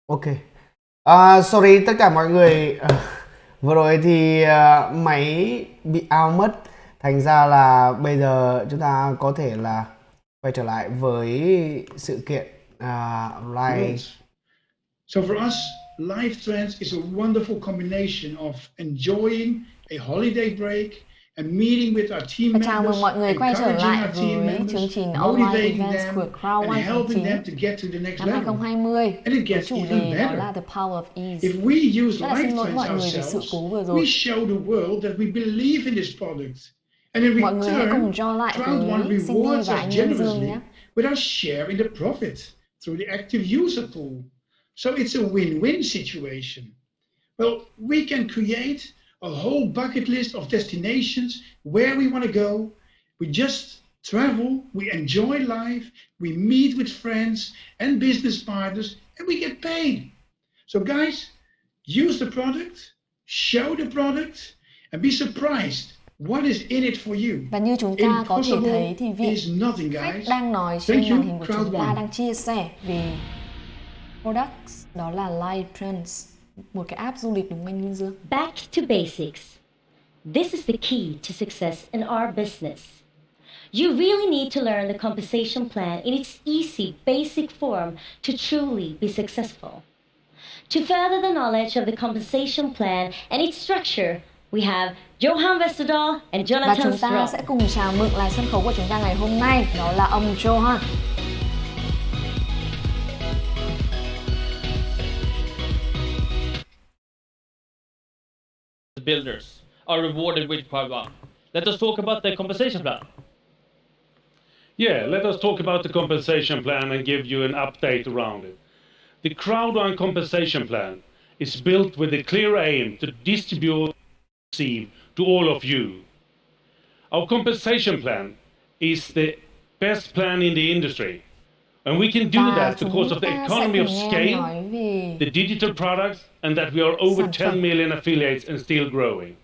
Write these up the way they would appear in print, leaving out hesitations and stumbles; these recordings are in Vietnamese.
Ok. Sorry tất cả mọi người. Vừa rồi thì máy bị out mất. Thành ra là bây giờ chúng ta có thể là quay trở lại với sự kiện live. So for us, Life Trends is a wonderful combination of enjoying a holiday break and meeting with our team Và chào mừng members, mọi người quay trở encouraging lại our team với chương members, trình online motivating events them, của Crowd1 and tháng helping 9 them to get to the next năm level. 2020 And it với gets chủ even đề đó better. là The Power of Ease. If we use Rất là xin Life lỗi Trends mọi người về sự ourselves, cố vừa we rồi. show the world that we believe in this product. And in Mọi người hãy cùng return, join lại Crowd1 với Cindy rewards và us anh Minh Dương generously nhé. with our share in the profit through the active user pool. So it's a win-win situation. Well, we can create a whole bucket list of destinations where we want to go. We just travel, we enjoy life, we meet with friends and business partners, and we get paid. So guys, use the product, show the product, and be surprised what is in it for you. Và như chúng ta có thể thấy thì vị is nothing, khách guys. đang nói Thank trên you, màn hình của chúng ta Crowd1. đang chia sẻ về products, đó là Live Trends, một cái app du lịch đúng không anh Minh Dương? Back to basics. This is the key to success in our business. You really need to learn the compensation plan in its easy, basic form to truly be successful. To further the knowledge of the compensation plan and its structure, we have Johan Westerdahl and Và Jonathan chúng ta Stroh. sẽ cùng chào mừng lại sân khấu của chúng ta ngày hôm nay, đó là ông Johan. Builders are rewarded with Crowd1. Let us talk about the compensation plan. Yeah, let us talk about the compensation plan and give you an update around it. The Crowd1 compensation plan is built with a clear aim to distribute and receive to all of you. Our compensation plan is the best plan in the industry. And we can do that because of the economy of scale, the digital products, and that we are over 10 million affiliates and still growing.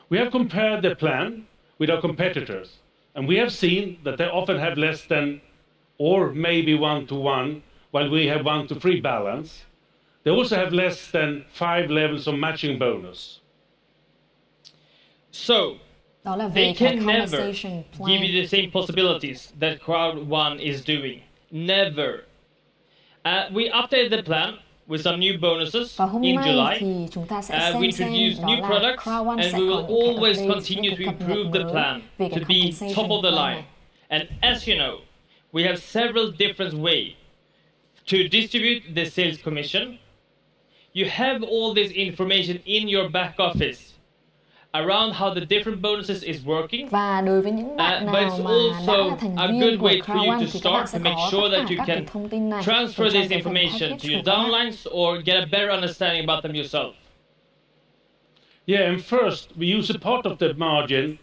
We have compared the plan with our competitors, and we have seen that they often have less than or maybe 1-to-1, while we have 1-to-3 balance. They also have less than 5 levels of matching bonus. So, Đó là they về cái can never compensation plan. give you the same possibilities that Crowd1 is doing. Never. We updated the plan with some new bonuses Và hôm in nay July. thì chúng ta sẽ We xem introduced đó new là products, Crowd1 and sẽ we có will những cái always updates, continue những to cái cập improve nhật the mới plan về to cái be compensation top of the plan line. này. And as you know, we have several different ways to distribute the sales commission. You have all this information in your back office around how the different bonuses is working. Và đối với những bạn But nào it's mà đã also là thành a viên good của way for you Crowd1 to thì các bạn start sẽ to make có sure tất that cả you các cái can thông tin này transfer ở trong this cái phần information package to your của các bạn. downlines or get a better understanding about them yourself. Yeah, and first, we use a part of the margin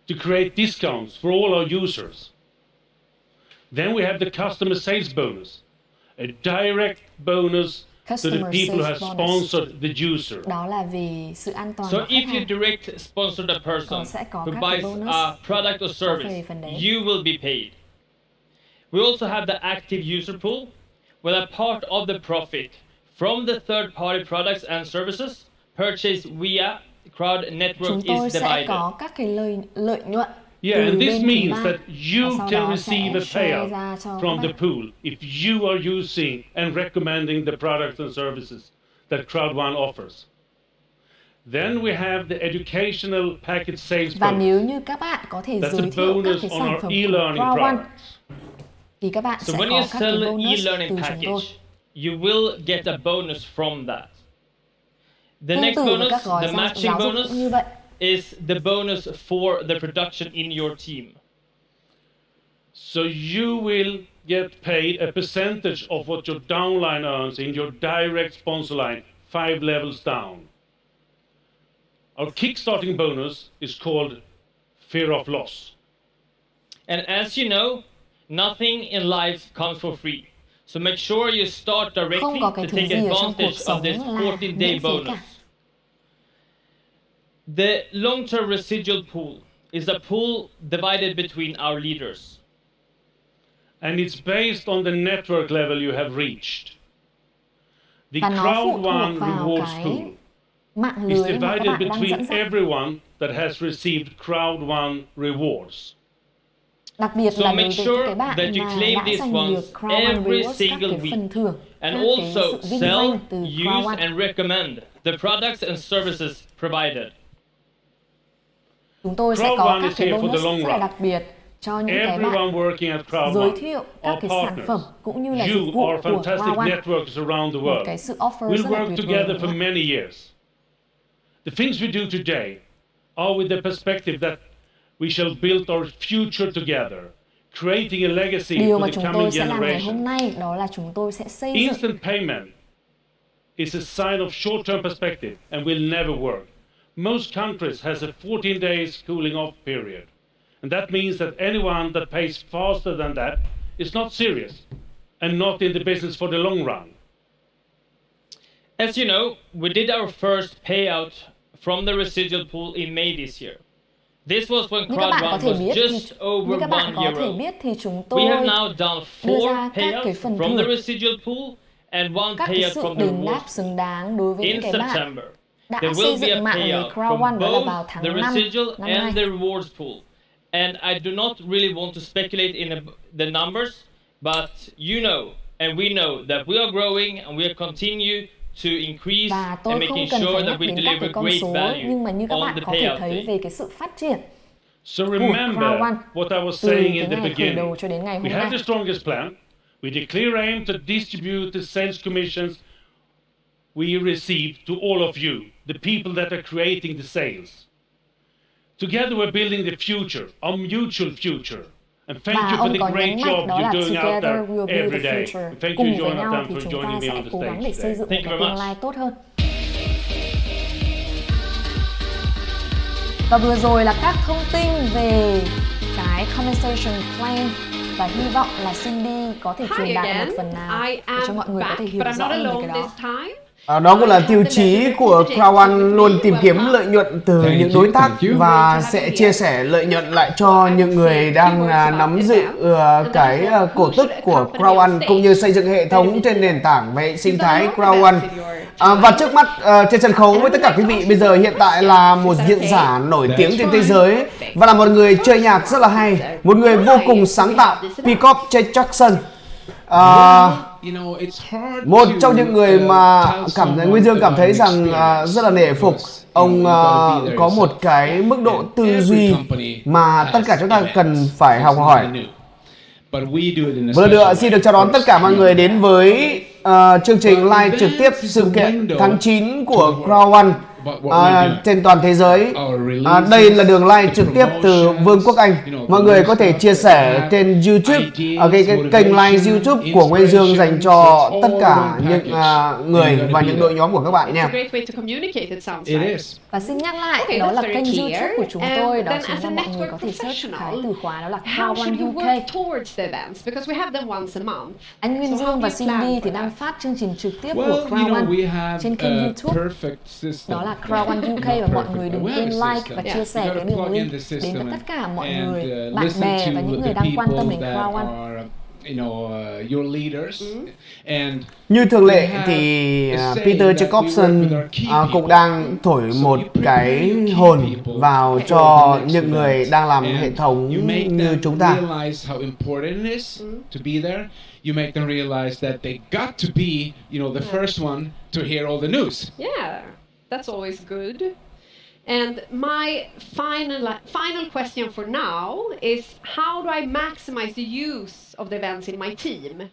to create discounts for all our users. Then we have the customer sales bonus, a direct bonus to the Customer people who have sales bonus. sponsored the user. Đó là về sự an toàn So của khách if you hàng. direct sponsor the person sẽ có who các cái buys bonus a product or về service, phần đấy. you will be paid. We also have the active user pool, where a part of the profit from the third-party products and services purchased via Crowd Network Chúng tôi is sẽ divided. có các cái lợi nhuận Yeah, từ and this bên thứ means ba. that you Và sau can đó receive sẽ a share payout ra cho from các the bạn. pool if you are using and recommending the products and services that Crowd1 offers. Then we have the educational package sales Và nếu bonus. như các bạn có thể That's giới a thiệu các bonus cái on sản our phẩm của e-learning Crowd1 products. thì các bạn So sẽ when có you các cái sell bonus e-learning từ chúng tôi. package, you will get a bonus from that. The Tương next tự với bonus, các gói the matching giáo dục bonus, cũng như vậy. is the bonus for the production in your team. So you will get paid a percentage of what your downline earns in your direct sponsor line, 5 levels down. Our kickstarting bonus is called fear of loss. And as you know, nothing in life comes for free. So make sure you start Không directly có cái to thứ take gì ở trong cuộc advantage sống of this là 14-day miễn phí bonus. cả. The long-term residual pool is a pool divided between our leaders. And it's based on the network level you have reached. The Và nó phụ thuộc Crowd1 vào rewards cái pool mạng is lưới mà các divided bạn đang between dẫn dắt. everyone that has received Crowd1 rewards. Đặc biệt So là make đối với sure cái bạn that you mà claim đã these giành ones được Crowd1 every Rewards, các single cái week. phần thưởng, And các cái also sự vinh sell, danh từ use Crowd1. and recommend the products and services provided. Chúng tôi sẽ Crowd1 có các is cái here for the bonus long rất là run. đặc biệt cho những cái Everyone bạn working at giới Crowd1 thiệu các are cái sản phẩm partners. cũng như là dịch You vụ are của fantastic Crowd1. networkers around the Một world. cái sự offer We'll rất là work tuyệt together vời. for many years. The things we do today are with the perspective that we shall build our future together, creating a legacy Điều for mà the chúng coming tôi sẽ làm ngày hôm generation. nay đó là chúng tôi sẽ xây dựng. Instant payment is a sign of short-term perspective and will never work. Most countries has a 14 days cooling off period. And that means that anyone that pays faster than that is not serious and not in the business for the long run. As you know, we did our first payout from the residual pool in May this year. This was when Như các bạn có Crowd1 thể was biết just thì over như các bạn 1 có year thể old. biết thì chúng We have tôi now done đưa 4 ra các cái payouts phần from the thưởng, residual pool and one các cái payout sự from the đền đáp rewards xứng đáng đối với in những cái bạn September. đã There xây will be a dựng mạng lưới payout Crowd1 from đó là both vào the tháng 5 residual năm and nay. the rewards pool. And I do not really want to speculate in the numbers, but you know, and we know that we are growing and we are continue to increase Và and tôi không making cần sure phải that nhắc we đến các deliver cái con great số, value nhưng mà như các on bạn the có thể payout thấy day. về cái sự phát triển So của remember Crowd1 what I was từ saying cái in the ngày khởi beginning. đầu cho đến ngày hôm We have nay. the strongest plan. With a clear aim to distribute the sales commissions we receive to all of you, the people that are creating the sales. Together we're building the future, our mutual future. And thank Và you for ông the có great nhấn job mạnh đó là you're doing out Together there we'll build every the day. future. And thank you, Cùng với Jonathan, nhau thì for chúng joining ta me sẽ on the cố gắng stage để xây today. dựng Thank một you cái very tương lai much. tốt hơn. Và vừa rồi là các thông tin về cái compensation plan và hy vọng là Cindy có thể truyền Hi đạt again. một phần nào I để cho am mọi người có back, thể hiểu but I'm rõ not hơn về alone cái đó. this time. Đó cũng là tiêu chí của Crowd1 luôn tìm kiếm lợi nhuận từ những đối tác và sẽ chia sẻ lợi nhuận lại cho những người đang nắm giữ cái cổ tức của Crowd1 cũng như xây dựng hệ thống trên nền tảng và hệ sinh thái Crowd1. Và trước mắt trên sân khấu với tất cả quý vị bây giờ hiện tại là một diễn giả nổi tiếng trên thế giới và là một người chơi nhạc rất là hay, một người vô cùng sáng tạo, Peacock Jackson. Một trong những người mà Nguyên Dương cảm thấy rằng rất là nể phục. Ông có một cái mức độ tư duy mà tất cả chúng ta cần phải học hỏi. Vừa được xin được chào đón tất cả mọi người đến với chương trình live trực tiếp sự kiện tháng 9 của Crowd1 trên toàn thế giới. Đây là đường live trực tiếp từ Vương quốc Anh. Mọi người có thể chia sẻ trên YouTube, cái kênh live YouTube của Nguyên Dương dành cho tất cả những người và những đội nhóm của các bạn nha. Và xin nhắc lại, đó là kênh YouTube của chúng tôi, đó chính là mọi người có thể search cái từ khóa đó là Crowd1 UK. Anh Nguyên Dương và Cindy thì đang phát chương trình trực tiếp của Crowd1 trên kênh YouTube. Đó là Crowd1 UK và mọi người đừng quên like và chia sẻ cái đường link đến với tất cả mọi người, bạn bè và những người đang quan tâm đến Crowd1. Như thường lệ thì Peter Jacobson cũng đang thổi một cái hồn vào cho những người đang làm hệ thống như chúng ta. You make them realize that they got to be, the first one to hear all the news. Yeah, that's always good. And my final question for now is, how do I maximize the use of the events in my team?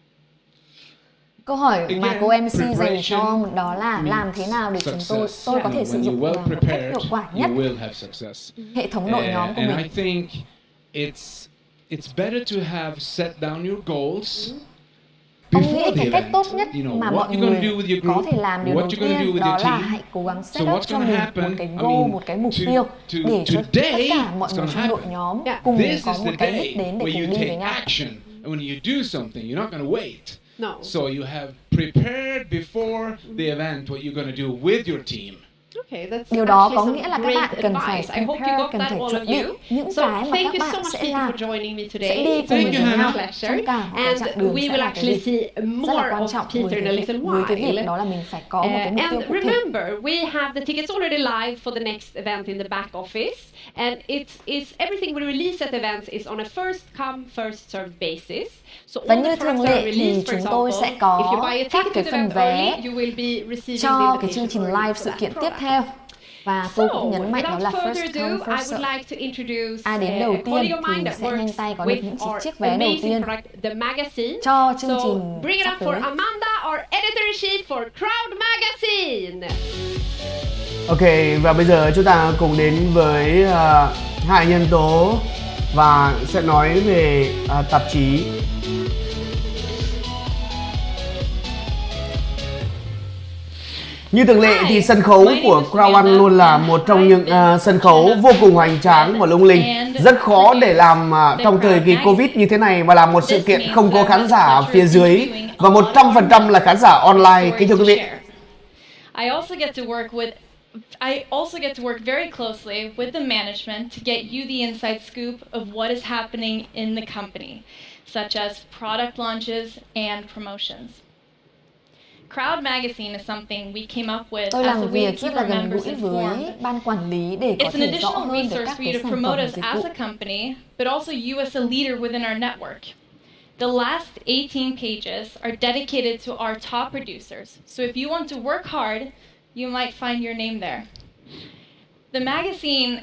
Câu hỏi mà cô MC dành cho ông đó là làm thế nào để tôi có thể sử dụng một cách hiệu quả nhất hệ thống đội nhóm của mình. And I think it's better to have set down your goals. Ông nghĩ cái cách tốt nhất mà mọi người có thể làm điều đầu tiên đó là hãy cố gắng set up cho mình một cái goal, một cái mục tiêu để cho tất cả mọi người trong đội nhóm cùng có một cái đích đến để cùng đi với nhau. So you have prepared before the event what you're going to do with your team. Điều đó có nghĩa là các bạn cần phải prepare, cần phải chuẩn bị những cái mà các bạn sẽ làm, sẽ đi cùng với nhau trong cả một cái chặng đường sẽ là cái gì rất là quan trọng với cái việc đó là mình phải có một cái mục tiêu cụ thể. Remember, we have the tickets already live for the next event in the back office, and it's everything we release at events is on a first come first served basis. So và như thường lệ thì chúng tôi sẽ có các cái phần vé cho cái chương trình live sự kiện tiếp theo. Và tôi cũng nhấn mạnh đó là first come first serve. Ai đến đầu tiên thì sẽ nhanh tay có được những chiếc vé đầu tiên cho chương trình sắp tới. Amanda, our editor-in-chief for Crowd Magazine. Ok, và bây giờ chúng ta cùng đến với hai nhân tố và sẽ nói về tạp chí. Như thường lệ thì sân khấu của Crowd1 luôn là một trong những sân khấu vô cùng hoành tráng và lung linh. Rất khó để làm trong thời kỳ Covid như thế này và làm một sự kiện không có khán giả phía dưới và 100% là khán giả online, kính thưa quý vị. I also get to work very closely with the management to get you the inside scoop of what is happening in the company, such as product launches and promotions. Crowd Magazine is something we came up with Tôi as a làm way to việc keep rất là our gần members gũi với informed. ban quản lý để có It's an thể rõ additional hơn về resource các for you cái to sản promote phẩm us dịch as vụ. a company, but also you as a leader within our network. The last 18 pages are dedicated to our top producers. So if you want to work hard, you might find your name there. The magazine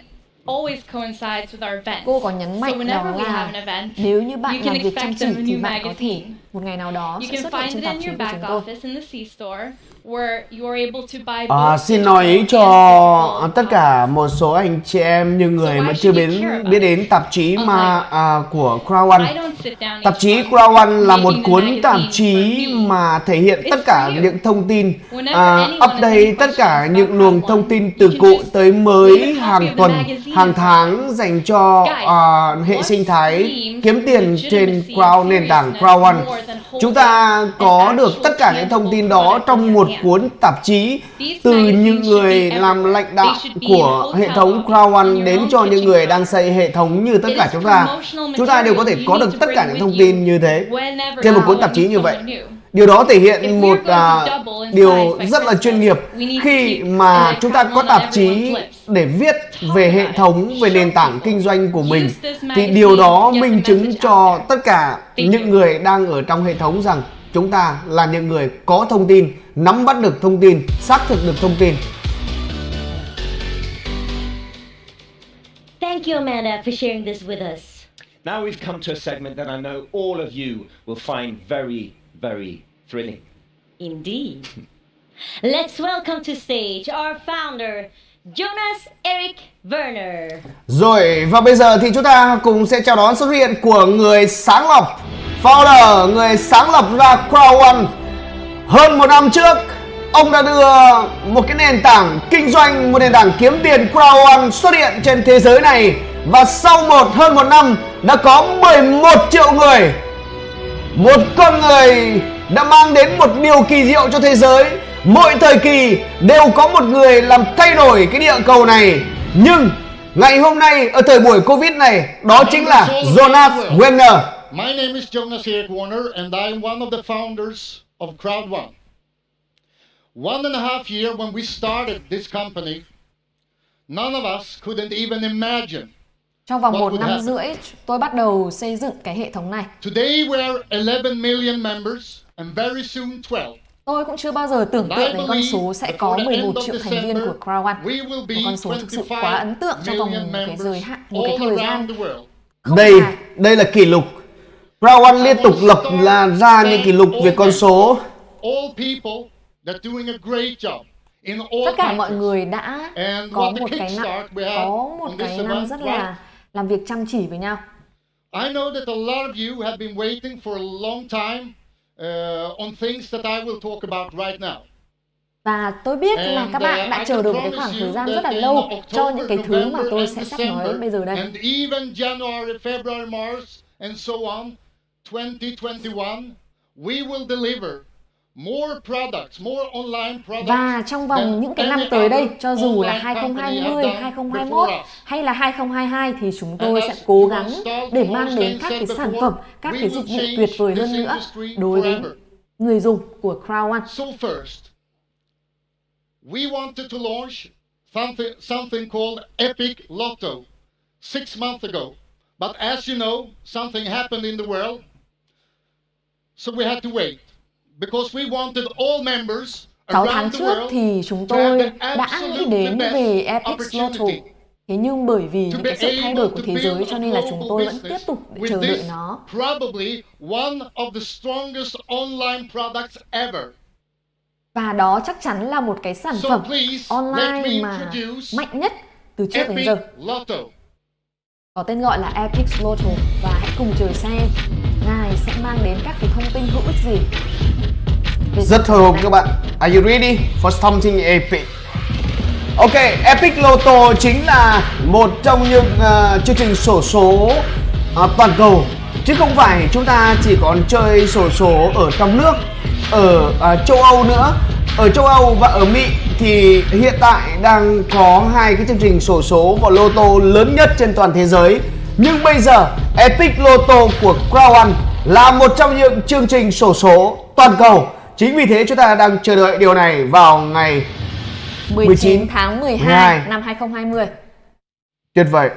always coincides with our events. Cô có nhấn mạnh so đó whenever we là have an event, nếu như bạn you làm can việc chăm expect chỉ a thì new bạn có thể magazine. một ngày nào đó You sẽ can xuất hiện find trên it tạp in chí your của back chúng tôi. office in the C-store where you are able to buy both Xin nói digital cho and tất cả physical một số anh chị em như người So mà why chưa should you care about biết đến tạp chí I'll mà tell của I Crowd1. don't sit down Tạp each chí month Crowd1 là một making the cuốn magazine tạp for chí me. mà thể hiện tất It's cả for you. những thông tin, Whenever anyone has update any tất cả questions những about luồng Crowd1, thông tin you từ can cũ just tới leave mới a copy hàng of the tuần, magazine hàng in tháng dành cho Guys, hệ sinh what thái seems kiếm tiền trên legitimacy Crowd, and nền tảng seriousness Crowd1. more than holding Chúng ta có an được actual tất cả những thông tin đó tangible trong product một in your cuốn tạp chí These từ magazines những should người be làm everywhere. lãnh đạo They should be của in hệ hotel thống lobbies, in Crowd1 your đến own cho những kitchen người garden. đang xây hệ thống như tất It cả is chúng ta. promotional Chúng ta đều có thể material có you được need tất to cả bring những with thông tin như thế whenever trên một you cuốn tạp chí meet như vậy. someone new. Điều đó thể If hiện we're một going to double in điều size by rất là chuyên nghiệp Christmas, we need to khi keep mà chúng ta Crowd1 có on tạp everyone's chí lips. để viết về hệ thống, về nền tảng kinh doanh của mình. Use this Thì magazine điều đó to get minh the chứng message cho out there. tất cả Thank những you. người đang ở trong hệ thống rằng chúng ta là những người có thông tin, nắm bắt được thông tin, xác thực được thông tin. Thank you, Amanda, for sharing this with us. Now we've come to a segment that I know all of you will find very, very thrilling. Indeed. Let's welcome to stage our founder, Jonas Eric Werner. Rồi, và bây giờ thì chúng ta cùng sẽ chào đón xuất hiện của người sáng lập, founder, người sáng lập ra Crowd1. Hơn một năm trước, ông đã đưa một cái nền tảng kinh doanh, một nền tảng kiếm tiền Crowd1 xuất hiện trên thế giới này. Và sau hơn một năm đã có 11 triệu người. Một con người đã mang đến một điều kỳ diệu cho thế giới. Mỗi thời kỳ đều có một người làm thay đổi cái địa cầu này. Nhưng ngày hôm nay ở thời buổi Covid này, đó chính là Jonas Werner. My name is Jonas Eric Werner and I am one of the founders of Crowd1. 1.5 years when we started this company, none of us couldn't even imagine. Trong vòng 1 năm rưỡi, tôi bắt đầu xây dựng cái hệ thống này. Today we are 11 million members and very soon 12. Tôi cũng chưa bao giờ tưởng tượng đến con số sẽ có 11 triệu thành viên của Crowd1. Một con số thực sự quá ấn tượng trong vòng một cái thời gian. Đây là kỷ lục. Crowd1 liên tục lập ra những kỷ lục về con số. Tất cả mọi người đã có một cái năm rất là làm việc chăm chỉ với nhau. I know that a lot of you have been waiting for a long time on things that I will talk about right now. Và tôi biết là các bạn đã chờ được một cái khoảng thời gian rất là lâu cho những cái thứ mà tôi sẽ sắp nói bây giờ đây. And even January, February, March and so on, 2021, we will deliver Và trong vòng những cái năm tới đây, cho dù là 2020, 2021 hay là 2022 thì chúng tôi sẽ cố gắng để mang đến các cái sản phẩm, các cái dịch vụ tuyệt vời hơn nữa đối với người dùng của Crowd1. So first, we wanted to launch something called Epic Lotto 6 months ago. But as you know, something happened in the world, so we had to wait. Because we wanted all members 6 tháng around the trước world thì chúng to have tôi the đã nghĩ absolutely đến best về Epic Lotto. opportunity Thế nhưng bởi vì những be cái sự thay đổi able của to thế build giới a cho nên là chúng global tôi vẫn business tiếp tục with chờ đợi this nó. probably one of the strongest online products ever. Và đó chắc chắn là một cái sản So phẩm please, let online me mà introduce mạnh nhất từ trước đến Epic giờ. Lotto. Có tên gọi là Epic Lotto và hãy cùng chờ xem ngài sẽ mang đến các cái thông tin hữu ích gì. Rất hồi hộp các bạn. Are you ready for something epic? Ok, Epic Lotto chính là một trong những chương trình xổ số toàn cầu. Chứ không phải chúng ta chỉ còn chơi xổ số ở trong nước, ở châu Âu nữa. Ở châu Âu và ở Mỹ thì hiện tại đang có hai cái chương trình xổ số và lô tô lớn nhất trên toàn thế giới. Nhưng bây giờ Epic Lotto của Crowd1 là một trong những chương trình xổ số toàn cầu. Chính vì thế chúng ta đang chờ đợi điều này vào ngày 19 tháng 12 năm 2020. Tuyệt vời.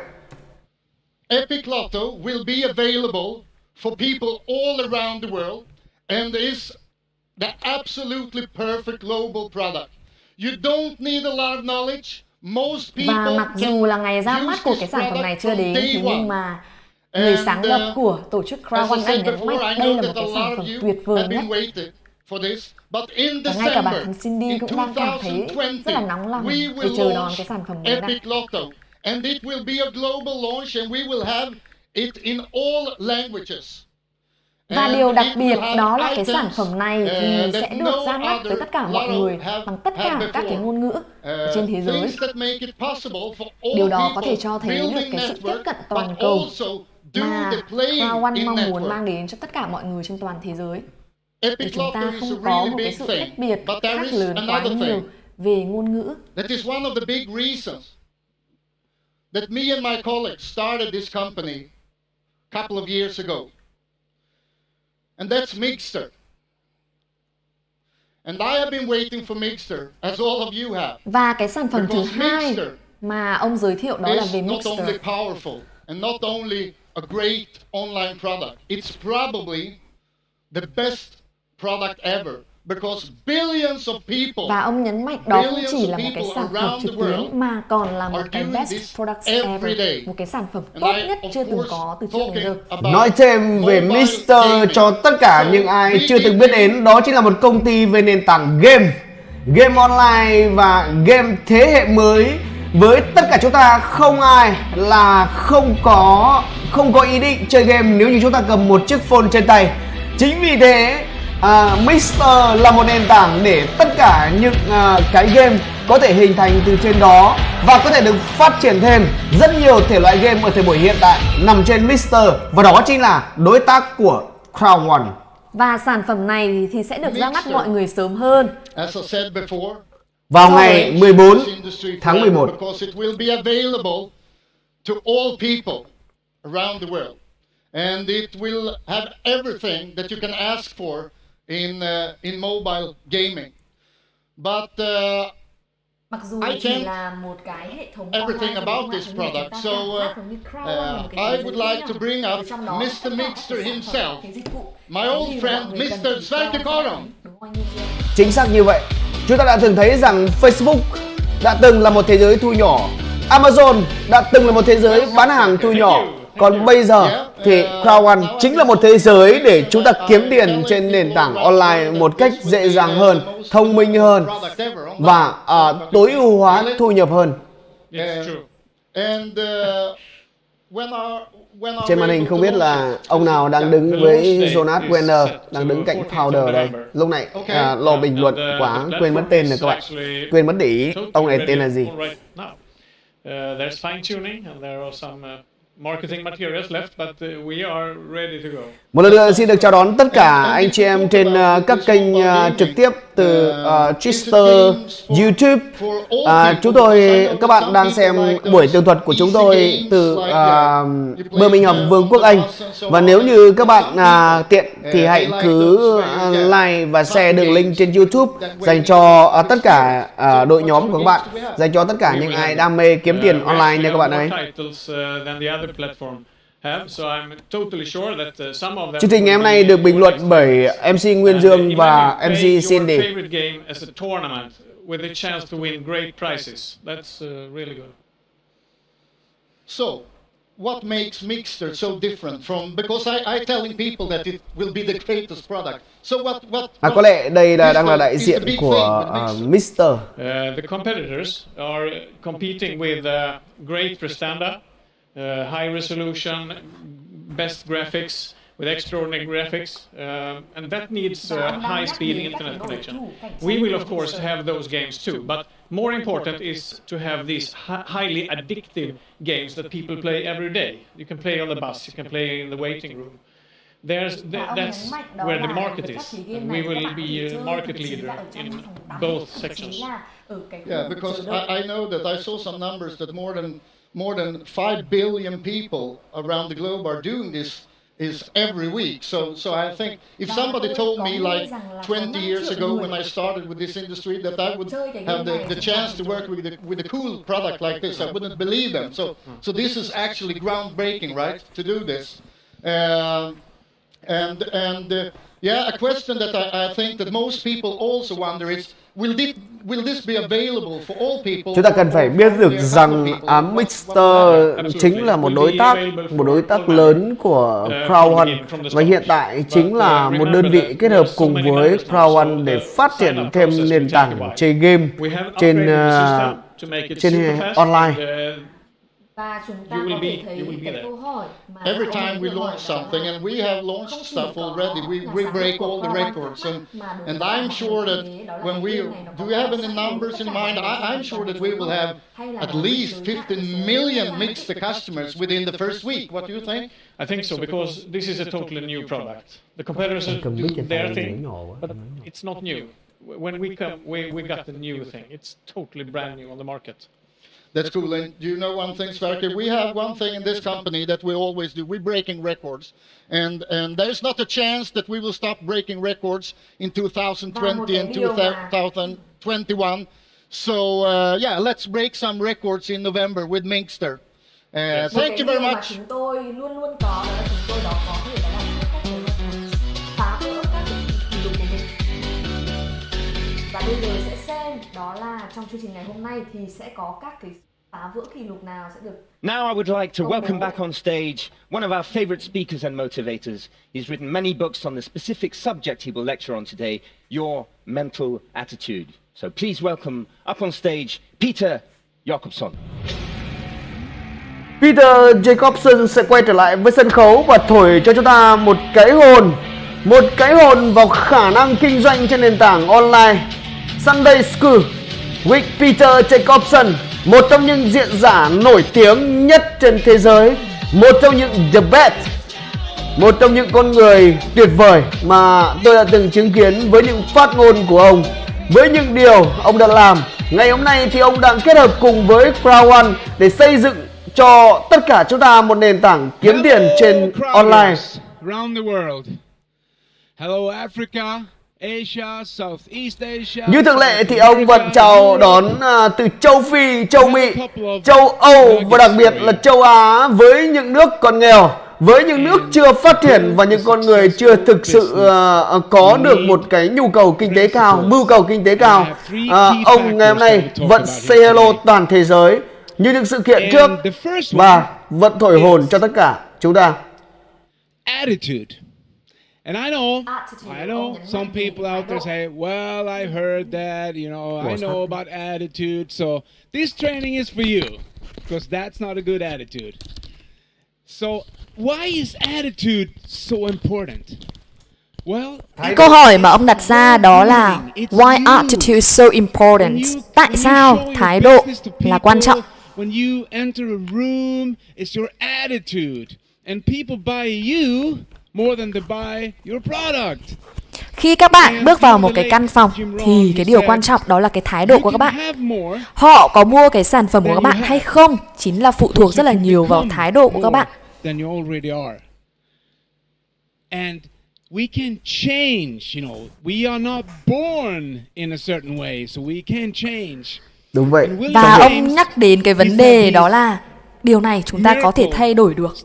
Epic Lotto will be available for people all around the world and is the absolutely perfect global product. You don't need a lot of knowledge. Most people Và mặc dù là ngày ra mắt của cái sản phẩm này chưa đến, thế nhưng mà người sáng lập của tổ chức Crowd1 đã nhấn mạnh đây là một cái sản phẩm tuyệt vời nhất. Và ngay cả bản thân Cindy cũng đang cảm thấy rất là nóng lòng để chờ đón cái sản phẩm mới này. And it will be a global launch and we will have it in all languages. Và điều đặc biệt đó là cái sản phẩm này thì sẽ được ra mắt với tất cả mọi người bằng tất cả các cái ngôn ngữ trên thế giới. Điều đó có thể cho thấy được cái sự tiếp cận toàn cầu mà Crowd1 mong muốn mang đến cho tất cả mọi người trên toàn thế giới. Để chúng ta không có một cái sự khác biệt khác lớn quá nhiều về ngôn ngữ. That is one of the big reasons that me and my colleagues started this company a couple of years ago. And that's Mixter. And I have been waiting for Mixter, as all of you have. Và cái sản phẩm thứ hai mà ông giới thiệu đó là về Mixter. Not Mixter. only powerful and not only a great online product, it's probably the best product ever. Because billions of people, và ông nhấn mạnh đó không chỉ là một cái sản phẩm trực tuyến mà còn là một cái best product ever, một cái sản phẩm tốt nhất chưa từng có từ trước đến giờ. Nói thêm về Mixter cho tất cả những ai chưa từng biết đến, đó chính là một công ty về nền tảng game online và game thế hệ mới. Với tất cả chúng ta, không ai là không có ý định chơi game nếu như chúng ta cầm một chiếc phone trên tay. Chính vì thế Mixter là một nền tảng để tất cả những cái game có thể hình thành từ trên đó và có thể được phát triển thêm rất nhiều thể loại game ở thời buổi hiện tại nằm trên Mixter, và đó chính là đối tác của Crowd1. Và sản phẩm này thì sẽ được ra mắt mọi người sớm hơn vào ngày 14 tháng 11. And it will have everything that you can ask for in mobile gaming. But mặc dù chỉ là một cái hệ thống everything about this product, so I would like to bring up Mr. Mixter himself, my old friend Mr. Sveitikoron. Chính xác như vậy. Chúng ta đã từng thấy rằng Facebook đã từng là một thế giới thu nhỏ, Amazon đã từng là một thế giới bán hàng thu nhỏ. Còn bây giờ thì Crowd1 chính là một thế giới để chúng ta kiếm tiền trên nền tảng online một cách dễ dàng hơn, thông minh hơn và tối ưu hóa thu nhập hơn. Trên màn hình không biết là ông nào đang đứng với Jonas Werner, đang đứng cạnh Founder đây. Lúc này lo bình luận quá, quên mất tên rồi các bạn. Quên mất để ý ông này tên là gì. There's fine tuning and there are some marketing materials left, but we are ready to go. Một lần nữa xin được chào đón tất cả anh chị em trên các kênh trực tiếp từ Twitter, YouTube. Các bạn đang xem buổi tường thuật của chúng tôi từ Birmingham, Vương quốc Anh. Và nếu như các bạn tiện thì hãy cứ like và share đường link trên YouTube dành cho tất cả đội nhóm của các bạn, dành cho tất cả những ai đam mê kiếm tiền online như các bạn ấy. Chương trình ngày hôm nay được bình luận bởi MC Nguyên Dương và MC Cindy. So, what makes Mixter so different from, because I telling people that it will be the greatest product. So có lẽ đây đang là đại diện của Mixter. The competitors are competing with great prestanda, high resolution, best graphics, with extraordinary graphics, and that needs high speed internet connection. We will of course have those games too, but more important is to have these highly addictive games that people play every day. You can play on the bus, you can play in the waiting room. That's where the market is, and we will be a market leader in both sections. Yeah, because I know that I saw some numbers that more than 5 billion people around the globe are doing this every week. So I think if somebody told me like 20 years ago when I started with this industry that I would have the chance to work with a cool product like this, I wouldn't believe them. So this is actually groundbreaking, right? To do this, yeah, a question that I think that most people also wonder is, will this be available for all people? Chúng ta cần phải biết được rằng Mixter chính là một đối tác lớn của Crowd1 và hiện tại chính là một đơn vị kết hợp cùng với Crowd1 để phát triển thêm nền tảng chơi game trên online. Và chúng ta có thể thấy cái câu hỏi mà every time we launch something, and we have launched stuff already, we break all the records, and I'm sure that when do we have any numbers in mind? I'm sure that we will have at least 15 million Mixter customers within the first week. What do you think? I think so, because this is a totally new product. The competitors do their thing, but it's not new. When we come, we got the new thing. It's totally brand new on the market. That's cool. And do you know one thing, Sverker? We have one thing in this company that we always do. We're breaking records. And there's not a chance that we will stop breaking records in 2020 and 2021. So, yeah, let's break some records in November with Mixter. Thank you very much. Chúng tôi luôn luôn có, đó là chúng tôi đó có thể là làm cách để phá vỡ các kỷ lục của mình. Và bây giờ sẽ xem đó là trong chương trình ngày hôm nay thì sẽ có các cái phá vỡ kỷ lục nào sẽ được. Now I would like to welcome back on stage one of our favorite speakers and motivators. He's written many books on the specific subject he will lecture on today, your mental attitude. So please welcome up on stage Peter Jakobsson. Peter Jakobsson sẽ quay trở lại với sân khấu và thổi cho chúng ta một cái hồn vào khả năng kinh doanh trên nền tảng online. Sunday School with Peter Jakobsson, một trong những diễn giả nổi tiếng nhất trên thế giới, một trong những the best, một trong những con người tuyệt vời mà tôi đã từng chứng kiến với những phát ngôn của ông, với những điều ông đã làm. Ngày hôm nay thì ông đang kết hợp cùng với Crowd1 để xây dựng cho tất cả chúng ta một nền tảng kiếm tiền trên online. Around the world. Hello Africa, Asia, Southeast Asia. Như thường lệ thì ông vẫn chào đón từ châu Phi, châu Mỹ, châu Âu và đặc biệt là châu Á, với những nước còn nghèo, với những nước chưa phát triển và những con người chưa thực sự có được một cái nhu cầu kinh tế cao, mưu cầu kinh tế cao. Ông ngày hôm nay vẫn say hello toàn thế giới như những sự kiện trước và vẫn thổi hồn cho tất cả chúng ta. Attitude. And I know some people out there say, well, I've heard that, you know, I know about attitude, so this training is for you, because that's not a good attitude. So, why is attitude so important? Well, câu hỏi mà ông đặt ra đó là why attitude is so important? Tại sao thái độ là quan trọng? when you enter a room, it's your attitude. And people buy you more than they buy your product. Khi các bạn bước vào một cái căn phòng thì cái điều quan trọng đó là cái thái độ của các bạn. Họ có mua cái sản phẩm của các bạn hay không chính là phụ thuộc rất là nhiều vào thái độ của các bạn. And we can change, we are not born in a certain way, so we can change. Đúng vậy. Và ông nhắc đến cái vấn đề đó là điều này chúng ta có thể thay đổi được.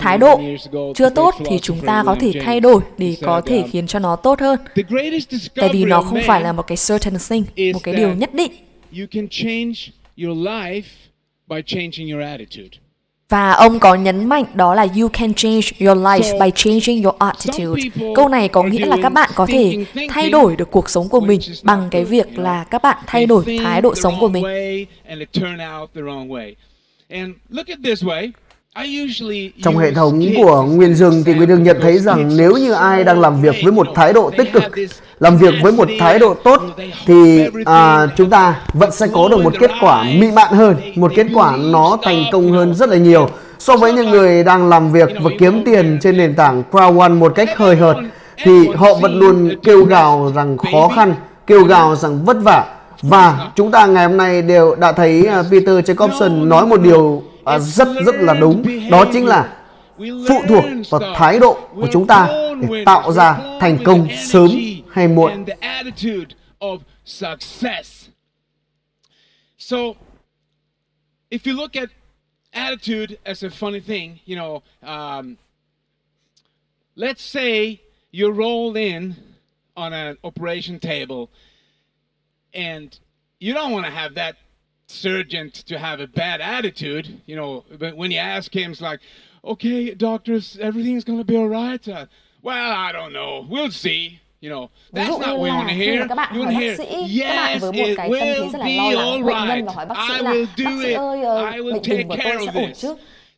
Thái độ chưa tốt thì chúng ta có thể thay đổi để có thể khiến cho nó tốt hơn. Tại vì nó không phải là một cái certain thing, một cái điều nhất định. Và ông có nhấn mạnh đó là you can change your life by changing your attitude. Câu này có nghĩa là các bạn có thể thay đổi được cuộc sống của mình bằng cái việc là các bạn thay đổi thái độ sống của mình. Trong hệ thống của Nguyên Dương thì Nguyên Dương nhận thấy rằng nếu như ai đang làm việc với một thái độ tích cực, làm việc với một thái độ tốt thì chúng ta vẫn sẽ có được một kết quả mỹ mãn hơn, một kết quả nó thành công hơn rất là nhiều so với những người đang làm việc và kiếm tiền trên nền tảng Crowd1 một cách hời hợt, thì họ vẫn luôn kêu gào rằng khó khăn, kêu gào rằng vất vả. Và chúng ta ngày hôm nay đều đã thấy Peter Jacobson nói một điều rất là đúng, đó chính là phụ thuộc vào thái độ của chúng ta để tạo ra thành công sớm hay muộn. So, if you look at attitude as a funny thing, let's say you're rolled in on an operation table and you don't want to have that surgeon to have a bad attitude, but when you ask him, it's like, okay, doctors, everything's going to be all right. Well, I don't know. We'll see. That's not what we want to hear. You want to hear, yes, it will be all right. I will do it. I will take care of this.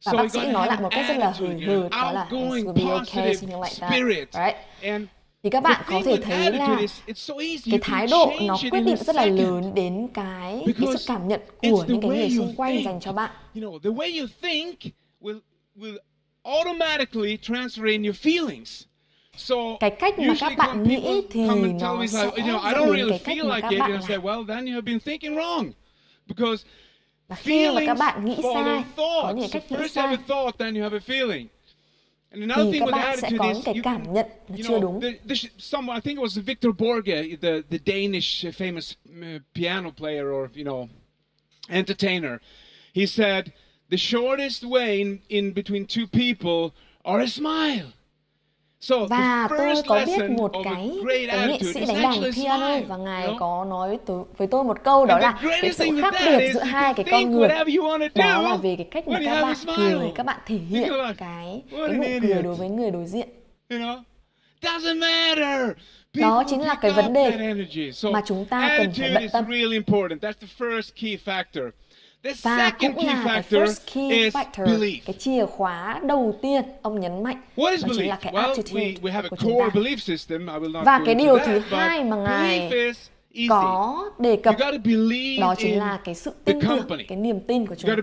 Và bác sĩ nói lại một cách rất là hời hợt, đó là will be okay, something like that. Right? Thì các bạn có thể thấy là cái thái độ nó quyết định rất là lớn đến cái sự cảm nhận của những cái người xung quanh dành cho bạn. The way you think will automatically transfer in your feelings. Cái cách mà các bạn nghĩ thì nó sẽ dẫn đến cái cách mà các bạn làm. Và khi mà các bạn nghĩ sai, có những cách nghĩ sai, thì các bạn sẽ có những cái cảm nhận là chưa đúng. I think it was Victor Borge, the Danish famous piano player or entertainer. He said, the shortest way in between two people are a smile. Và tôi có biết một cái nghệ sĩ đánh đàn piano và ngài có nói với tôi một câu, đó là cái sự khác biệt giữa hai cái con người đó là về cái cách mà các bạn cười, các bạn thể hiện cái nụ cười đối với người đối diện. Đó chính là cái vấn đề mà chúng ta cần phải bận tâm. Và cũng là cái first key factor, cái chìa khóa đầu tiên ông nhấn mạnh, đó chính là cái attitude của chúng ta. Và cái điều thứ hai mà ngài có đề cập đó chính là cái sự tin tưởng, cái niềm tin của chúng ta.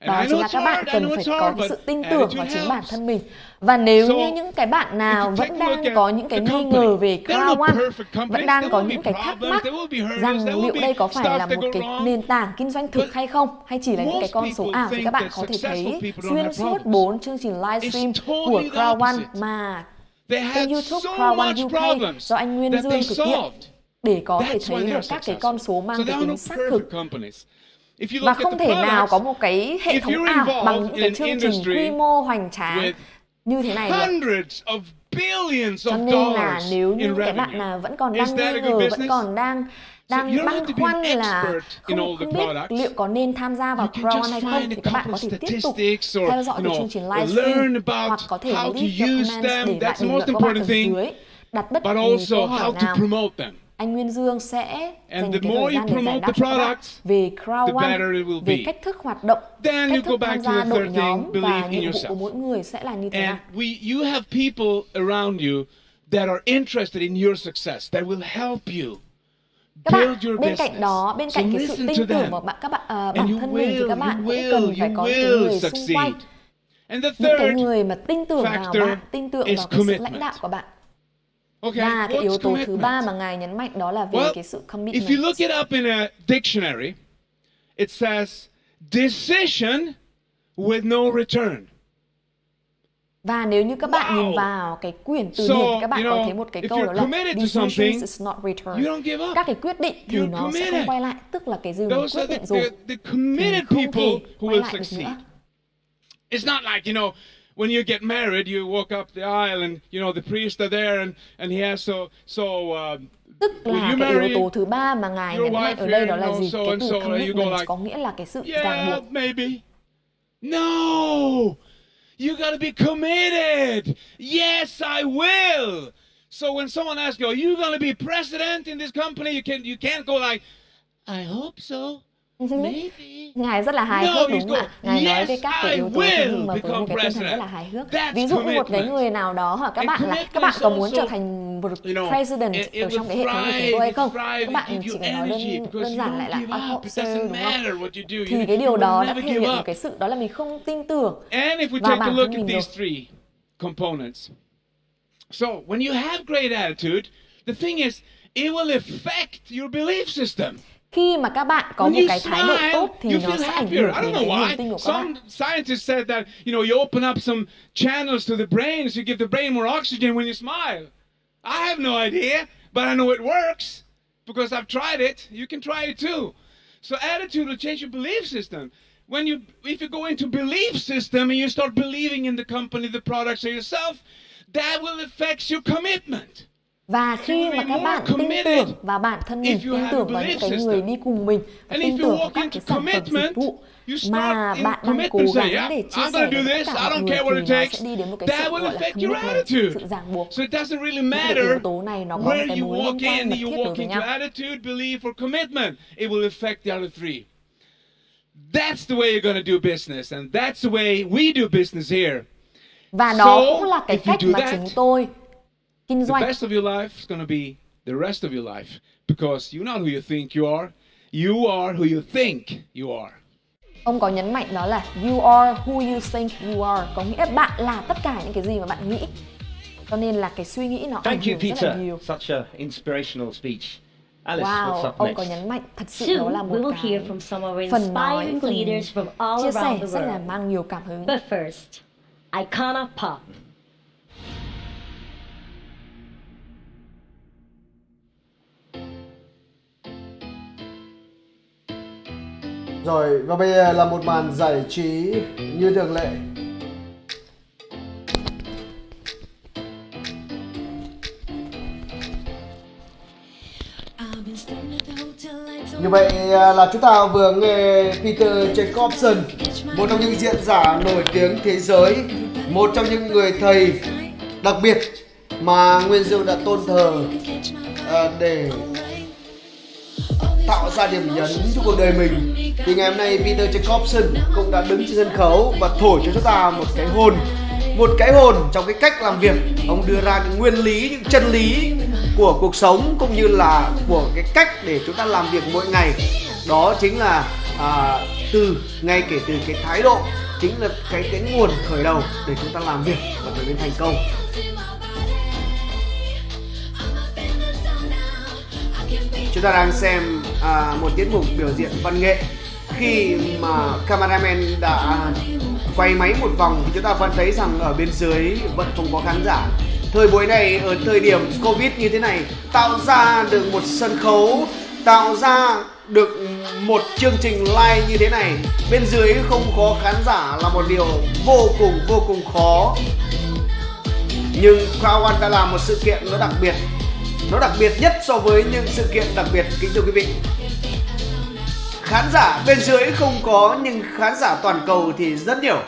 Đó chính là các bạn cần phải có cái sự tin tưởng vào chính bản thân mình. Và nếu như những cái bạn nào vẫn đang có những cái nghi ngờ về Crowd1, vẫn đang có những cái thắc mắc rằng liệu đây có phải là một cái nền tảng kinh doanh thực hay không, hay chỉ là những cái con số ảo, thì các bạn có thể thấy xuyên suốt 4 chương trình livestream của Crowd1 mà kênh YouTube Crowd1 UK do anh Nguyên Dương thực hiện, để có thể thấy được các cái con số mang cái tính xác thực. Và không thể nào có một cái hệ thống ảo bằng những cái chương trình quy mô hoành tráng như thế này được. Cho nên là nếu như cái bạn nào vẫn còn đang nghi ngờ, vẫn còn đang băn khoăn là không biết liệu có nên tham gia vào Crowd1 hay không, thì các bạn có thể tiếp tục theo dõi cái chương trình livestream, hoặc có thể leave your comments để lại bình luận của bạn ở dưới, đặt bất kỳ câu hỏi nào. Anh Nguyên Dương sẽ dành cái thời gian để giải đáp cho các bạn về Crowd1, về cách thức hoạt động, cách thức tham gia đội nhóm và nhiệm vụ của mỗi người sẽ là như thế nào. You have people around you that are interested in your success, that will help you. Các bạn, build your bên cạnh business. đó, bên So cạnh cái sự listen tin to tưởng them. vào bản And you thân mình thì các bạn cũng cần phải có những cái will người xung succeed. quanh, And the những cái third người mà tin tưởng vào factor bạn, tin tưởng is vào cái sự commitment. lãnh đạo của bạn. Okay, Và cái yếu what's tố thứ commitment? ba mà Ngài nhấn mạnh đó là về Well, cái sự if commitment. you look it up in a dictionary, it says decision with no return. Và nếu như các bạn Wow. nhìn vào cái quyển từ So, điển thì các bạn you know, có thấy một cái if câu you're đó là committed to decisions something, is not return. you don't give up. Các cái quyết định thì You're nó sẽ không committed. quay lại, tức là cái gì mình Those quyết are định rồi the committed thì không people thể who quay will lại được succeed. nữa. It's not like, when you get married, you walk up the aisle and, the priests are there and he has Tức will là you cái marry yếu tố thứ ba mà Ngài your nhấn mạnh wife ở đây here, đó là gì? so Cái and từ so, and you go commitment like, có nghĩa là cái sự ràng yeah, buộc. maybe. No! You got to be committed. Yes, I will. So when someone asks you, are you going to be president in this company? You can't go like, I hope so. Maybe. Ngài rất là hài No, hước you đúng go, không ạ? Ngài nói về yes, các cái I yếu tố thế nhưng mà will với một cái tinh thần rất là become hài hước. That's Ví dụ một cái commitment. người nào đó hoặc các And bạn là commitment các bạn is có muốn also, trở thành một president it ở trong cái hệ thống của chúng tôi hay không? thrive, Các bạn it chỉ gives cần you nói energy đơn because you giản don't lại là give I up. hope It so, doesn't đúng không? matter what you do. Thì cái điều You đó will đã never thể give hiện một up. cái sự đó là mình không tin tưởng And if we vào take a bản look thân at mình được. these three components. So, when you have great attitude, the thing is, it will affect your belief system. Khi mà các bạn có When một you cái thái độ smile, tốt thì you nó feel sẽ ảnh happier. hưởng I don't đến know cái why. niềm tin của các bạn. Some scientists said that, you open up some channels to the brain, so you give the brain more oxygen when you smile. I have no idea, but I know it works because I've tried it. You can try it too. So attitude will change your belief system. If you go into belief system and you start believing in the company, the products, or yourself, that will affect your commitment. Và khi mà các bạn tin tưởng vào bản thân mình, tin tưởng vào những cái người đi cùng mình, và tin tưởng vào các cái sản phẩm dịch vụ mà bạn đang cố gắng để chia sẻ với tất cả mọi người thì nó sẽ đi đến một cái sự gọi là commitment, sự ràng buộc. So it doesn't really Những cái yếu matter tố này nó có một where cái you mối walk liên quan in, mật you thiết đối walk với into nhau. attitude, belief, or commitment. It will affect the other three. That's the way you're going to do business, and that's the way we do business here. Và đó cũng là cái if you cách do mà that, chúng tôi kinh the doanh. best of your life is going to be the rest of your life, because you're not who you think you are who you think you are. Ông có nhấn mạnh đó là you are who you think you are, có nghĩa bạn là tất cả những cái gì mà bạn nghĩ. Cho nên là cái suy nghĩ nó ảnh Thank you, hưởng rất là Peter. nhiều. Such an inspirational speech. Alice, what's Wow, up ông next? có nhấn mạnh thật sự Soon, đó là we một will cái hear from some of our phần nói, inspiring phần leaders from all chia sẻ around the rất là world. mang nhiều cảm hứng. But first, Icona Pop. Rồi, và bây giờ là một màn giải trí như thường lệ. Như vậy là chúng ta vừa nghe Peter Jacobson, một trong những diễn giả nổi tiếng thế giới, một trong những người thầy đặc biệt mà Nguyên Dương đã tôn thờ để tạo ra điểm nhấn cho cuộc đời mình. Thì ngày hôm nay Peter Jacobson cũng đã đứng trên sân khấu và thổi cho chúng ta một cái hồn trong cái cách làm việc. Ông đưa ra những nguyên lý, những chân lý của cuộc sống cũng như là của cái cách để chúng ta làm việc mỗi ngày. Đó chính là ngay kể từ cái thái độ, chính là cái nguồn khởi đầu để chúng ta làm việc và trở nên thành công. Chúng ta đang xem một tiết mục biểu diễn văn nghệ. Khi mà cameraman đã quay máy một vòng thì chúng ta vẫn thấy rằng ở bên dưới vẫn không có khán giả. Thời buổi này, ở thời điểm Covid như thế này, tạo ra được một sân khấu, tạo ra được một chương trình live như thế này, bên dưới không có khán giả là một điều vô cùng khó. Nhưng Crowd1 đã làm một sự kiện nó đặc biệt nhất so với những sự kiện đặc biệt, kính thưa quý vị. Khán giả bên dưới không có nhưng khán giả toàn cầu thì rất nhiều.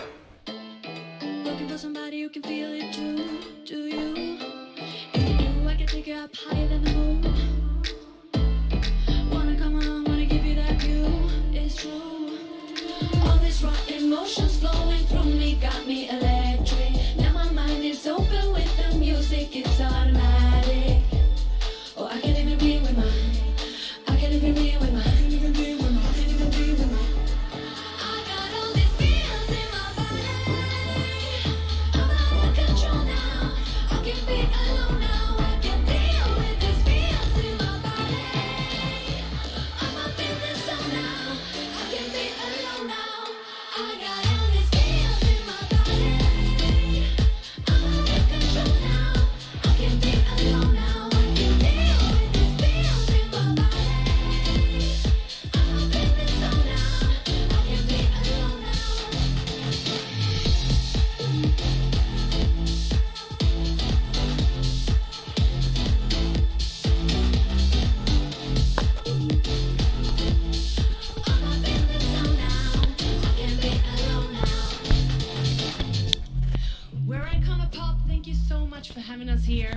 Pop, thank you so much for having us here.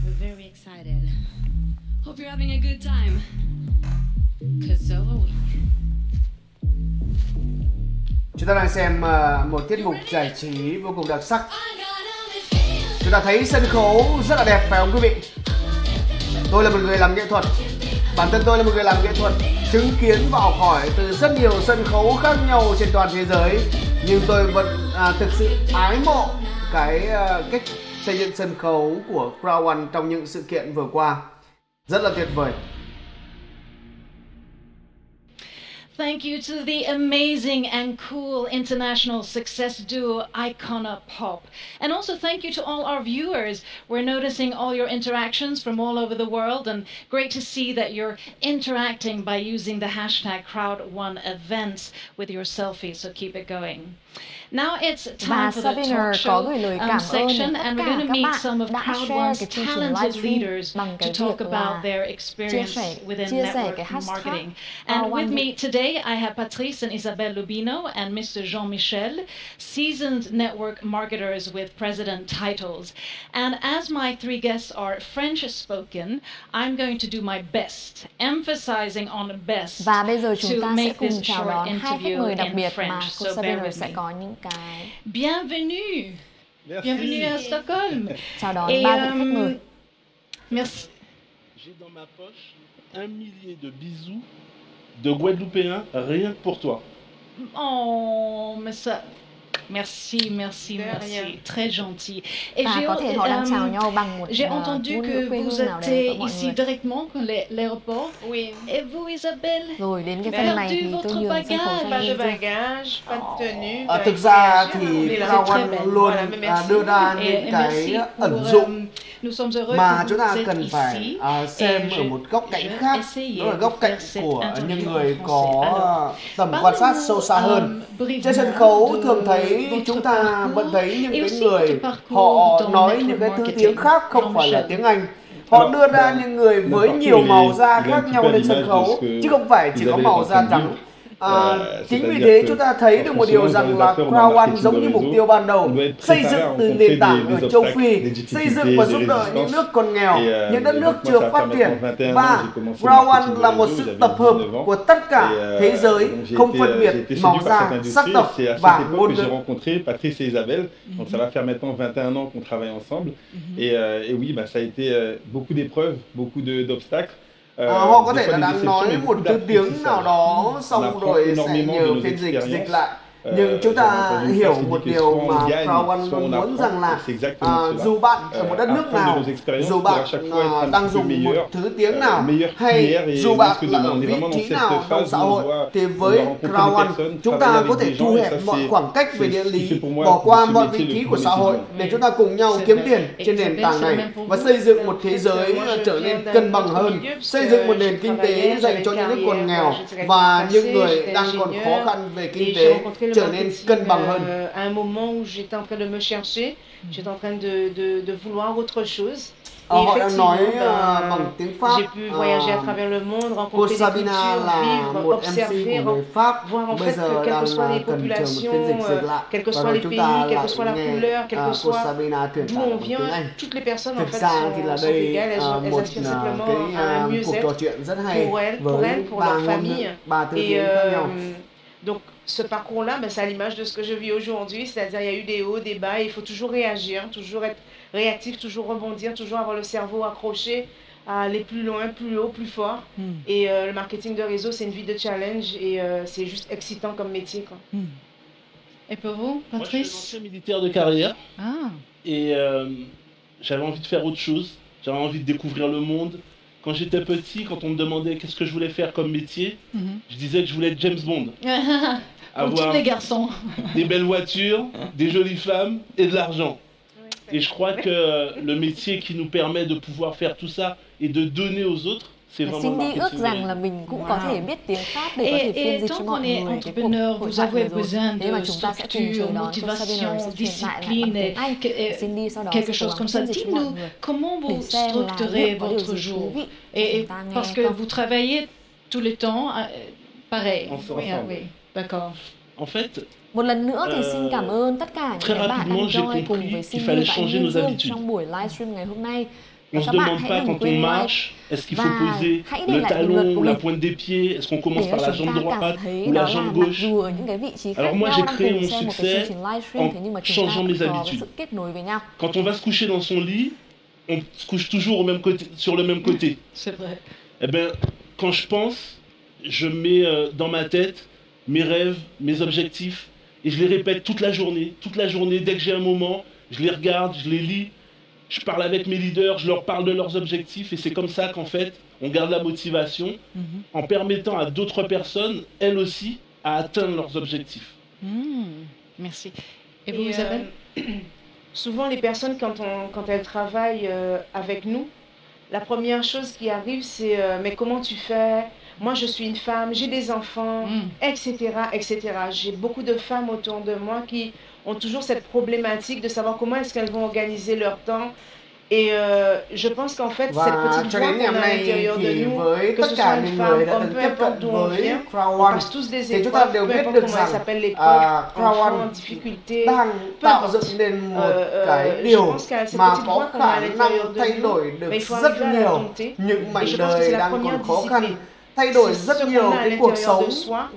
We're very excited. Hope you're having a good time. 'Cause so are we. Chúng ta đang xem một tiết mục giải trí vô cùng đặc sắc. Chúng ta thấy sân khấu rất là đẹp phải không quý vị? Tôi là một người làm nghệ thuật. Bản thân tôi là một người làm nghệ thuật, chứng kiến và học hỏi từ rất nhiều sân khấu khác nhau trên toàn thế giới. Nhưng tôi vẫn thực sự ái mộ cái cách xây dựng sân khấu của Crowd1 trong những sự kiện vừa qua. Rất là tuyệt vời. Thank you to the amazing and cool international success duo Icona Pop. And also thank you to all our viewers. We're noticing all your interactions from all over the world, and great to see that you're interacting by using the hashtag Crowd1Events with your selfies, so keep it going. Now it's time for the talk show section, and we're going to meet some of Crowd1's talented leaders to talk about their experience within network marketing. And with me today, I have Patrice and Isabelle Lubino and Mr. Jean-Michel, seasoned network marketers with president titles. And as my three guests are French-spoken, I'm going to do my best, emphasizing on best, Và bây giờ chúng to ta sẽ make cùng this chào short đón hai khách interview mời đặc in biệt French. mà cô So bear Sabine with sẽ me. có những cái Bienvenue. Merci. Bienvenue à Stockholm. chào đón ba vị khách mời. Merci. J'ai dans ma poche 1 millier de bisous de Guadeloupéens rien que pour toi. Oh, mais ça... Merci, merci, merci. Très gentil. Et Và có thể họ đang chào nhau bằng một j'ai entendu ngôn que ngữ quê vous hương nào đấy của étiez mọi ici người. directement quand l'aéroport. Oui. Et vous, Isabelle? Rồi đến cái phần này thì tôi nhường sân khấu cho Pas de Nhiên. bagage, pas de tenue. Thực ra thì Crowd1 luôn đưa ra những cái ẩn dụ mà chúng ta cần phải xem ở một góc cạnh khác, đó là góc cạnh của những người có tầm quan sát sâu xa hơn. Trên sân khấu thường thấy chúng ta vẫn thấy những cái người họ nói những cái thứ tiếng khác không phải là tiếng Anh. Họ đưa ra những người với nhiều màu da khác nhau lên sân khấu chứ không phải chỉ có màu da trắng. Chính vì thế chúng ta thấy được một điều rằng là Crowd1 giống như mục tiêu ban đầu, xây dựng từ nền tảng ở châu Phi, xây dựng và giúp đỡ những nước còn nghèo, những đất nước chưa phát triển. Và Crowd1 là một sự tập hợp của tất cả thế giới, không phân biệt màu da, sắc tộc và ngôn ngữ. J'ai rencontré Patrice et Isabelle, donc ça va faire maintenant 21 ans qu'on travaille ensemble. Et oui, bah, ça a été beaucoup d'épreuves, beaucoup d'obstacles. Họ có thể là đang nói một thứ tiếng nào đó xong rồi sẽ nhờ phiên dịch lại. Nhưng chúng ta hiểu một điều mà Crowd1 muốn rằng là dù bạn ở một đất nước nào, dù bạn đang dùng một thứ tiếng nào, hay dù bạn là ở vị trí nào trong xã hội, thì với Crowd1 chúng ta có thể thu hẹp mọi khoảng cách về địa lý, bỏ qua mọi vị trí của xã hội để chúng ta cùng nhau kiếm tiền trên nền tảng này và xây dựng một thế giới trở nên cân bằng hơn, xây dựng một nền kinh tế dành cho những nước còn nghèo và những người đang còn khó khăn về kinh tế trở nên cân bằng hơn. À un moment où j'étais en train de me chercher, j'étais en train de vouloir autre chose. Họ đang nói bằng tiếng Pháp. J'ai pu voyager à travers le monde, rencontrer des cultures, vivre, observer, voir en fait que quelles que soient les populations, quelles que soient les pays, quelle que soit la couleur, quelle que soit d'où on vient, toutes les personnes en fait sont égales, elles aspirent simplement à un mieux-être pour elles, pour leur famille. Et donc ce parcours-là, ben, c'est à l'image de ce que je vis aujourd'hui, c'est-à-dire il y a eu des hauts, des bas, il faut toujours réagir, toujours être réactif, toujours rebondir, toujours avoir le cerveau accroché à aller plus loin, plus haut, plus fort. Et le marketing de réseau, c'est une vie de challenge et c'est juste excitant comme métier, quoi. Et pour vous, Patrice? Moi, je suis ancien militaire de carrière et j'avais envie de faire autre chose, j'avais envie de découvrir le monde. Quand j'étais petit, quand on me demandait qu'est-ce que je voulais faire comme métier, je disais que je voulais être James Bond. Comme tous les garçons. Des belles voitures, des jolies femmes et de l'argent. Et je crois que le métier qui nous permet de pouvoir faire tout ça et de donner aux autres, c'est vraiment le Cindy ước marketing. rằng là mình cũng có thể biết tiếng Pháp để có thể phiên dịch cho mọi người cái cuộc hội thoại vừa rồi. Thế mà chúng ta sẽ cùng chờ đón cho Sabine sẽ truyền lại lại bằng tiếng Anh. Cindy sau đó sẽ cố gắng phiên dịch cho mọi người comment để vous xem là structurez liệu có điều votre gì thú jour? vị Et chúng ta nghe parce que không. vous travaillez tout le temps, pareil. Ensemble. Oui, d'accord. En fait, Một lần nữa thì xin cảm ơn tất cả những bạn đang join cùng với Cindy và anh Minh Dương trong buổi livestream ngày hôm nay. On se demande pas quand on marche, est-ce qu'il faut poser le talon ou la pointe des pieds, est-ce qu'on commence par la jambe droite ou la jambe gauche. Alors moi j'ai créé mon succès en changeant mes habitudes. Quand on va se coucher dans son lit, on se couche toujours au même côté, sur le même côté. C'est vrai. Eh bien, quand je pense, je mets dans ma tête mes rêves, mes objectifs, et je les répète toute la journée, dès que j'ai un moment, je les regarde, je les lis. Je parle avec mes leaders, je leur parle de leurs objectifs et c'est comme ça qu'en fait, on garde la motivation en permettant à d'autres personnes, elles aussi, à atteindre leurs objectifs. Merci. Et vous, Isabelle? Souvent, les personnes, quand elles travaillent avec nous, la première chose qui arrive, c'est mais comment tu fais? Moi, je suis une femme, j'ai des enfants, etc., etc. J'ai beaucoup de femmes autour de moi qui ont toujours cette problématique de savoir comment est-ce qu'elles vont organiser leur temps. Et je pense qu'en fait, cette petite voix qu'on a à l'intérieur de nous, que ce soit une femme, homme, peu importe d'où on vient, on passe tous des épreuves, peu importe comment elles s'appellent l'épreuve, enfants en difficulté, peu importe. Je pense qu'à cette petite voix qu'on a à l'intérieur de nous, il faut arriver à la dompter. Et je pense que c'est la première discipline. Thay đổi rất nhiều cái cuộc sống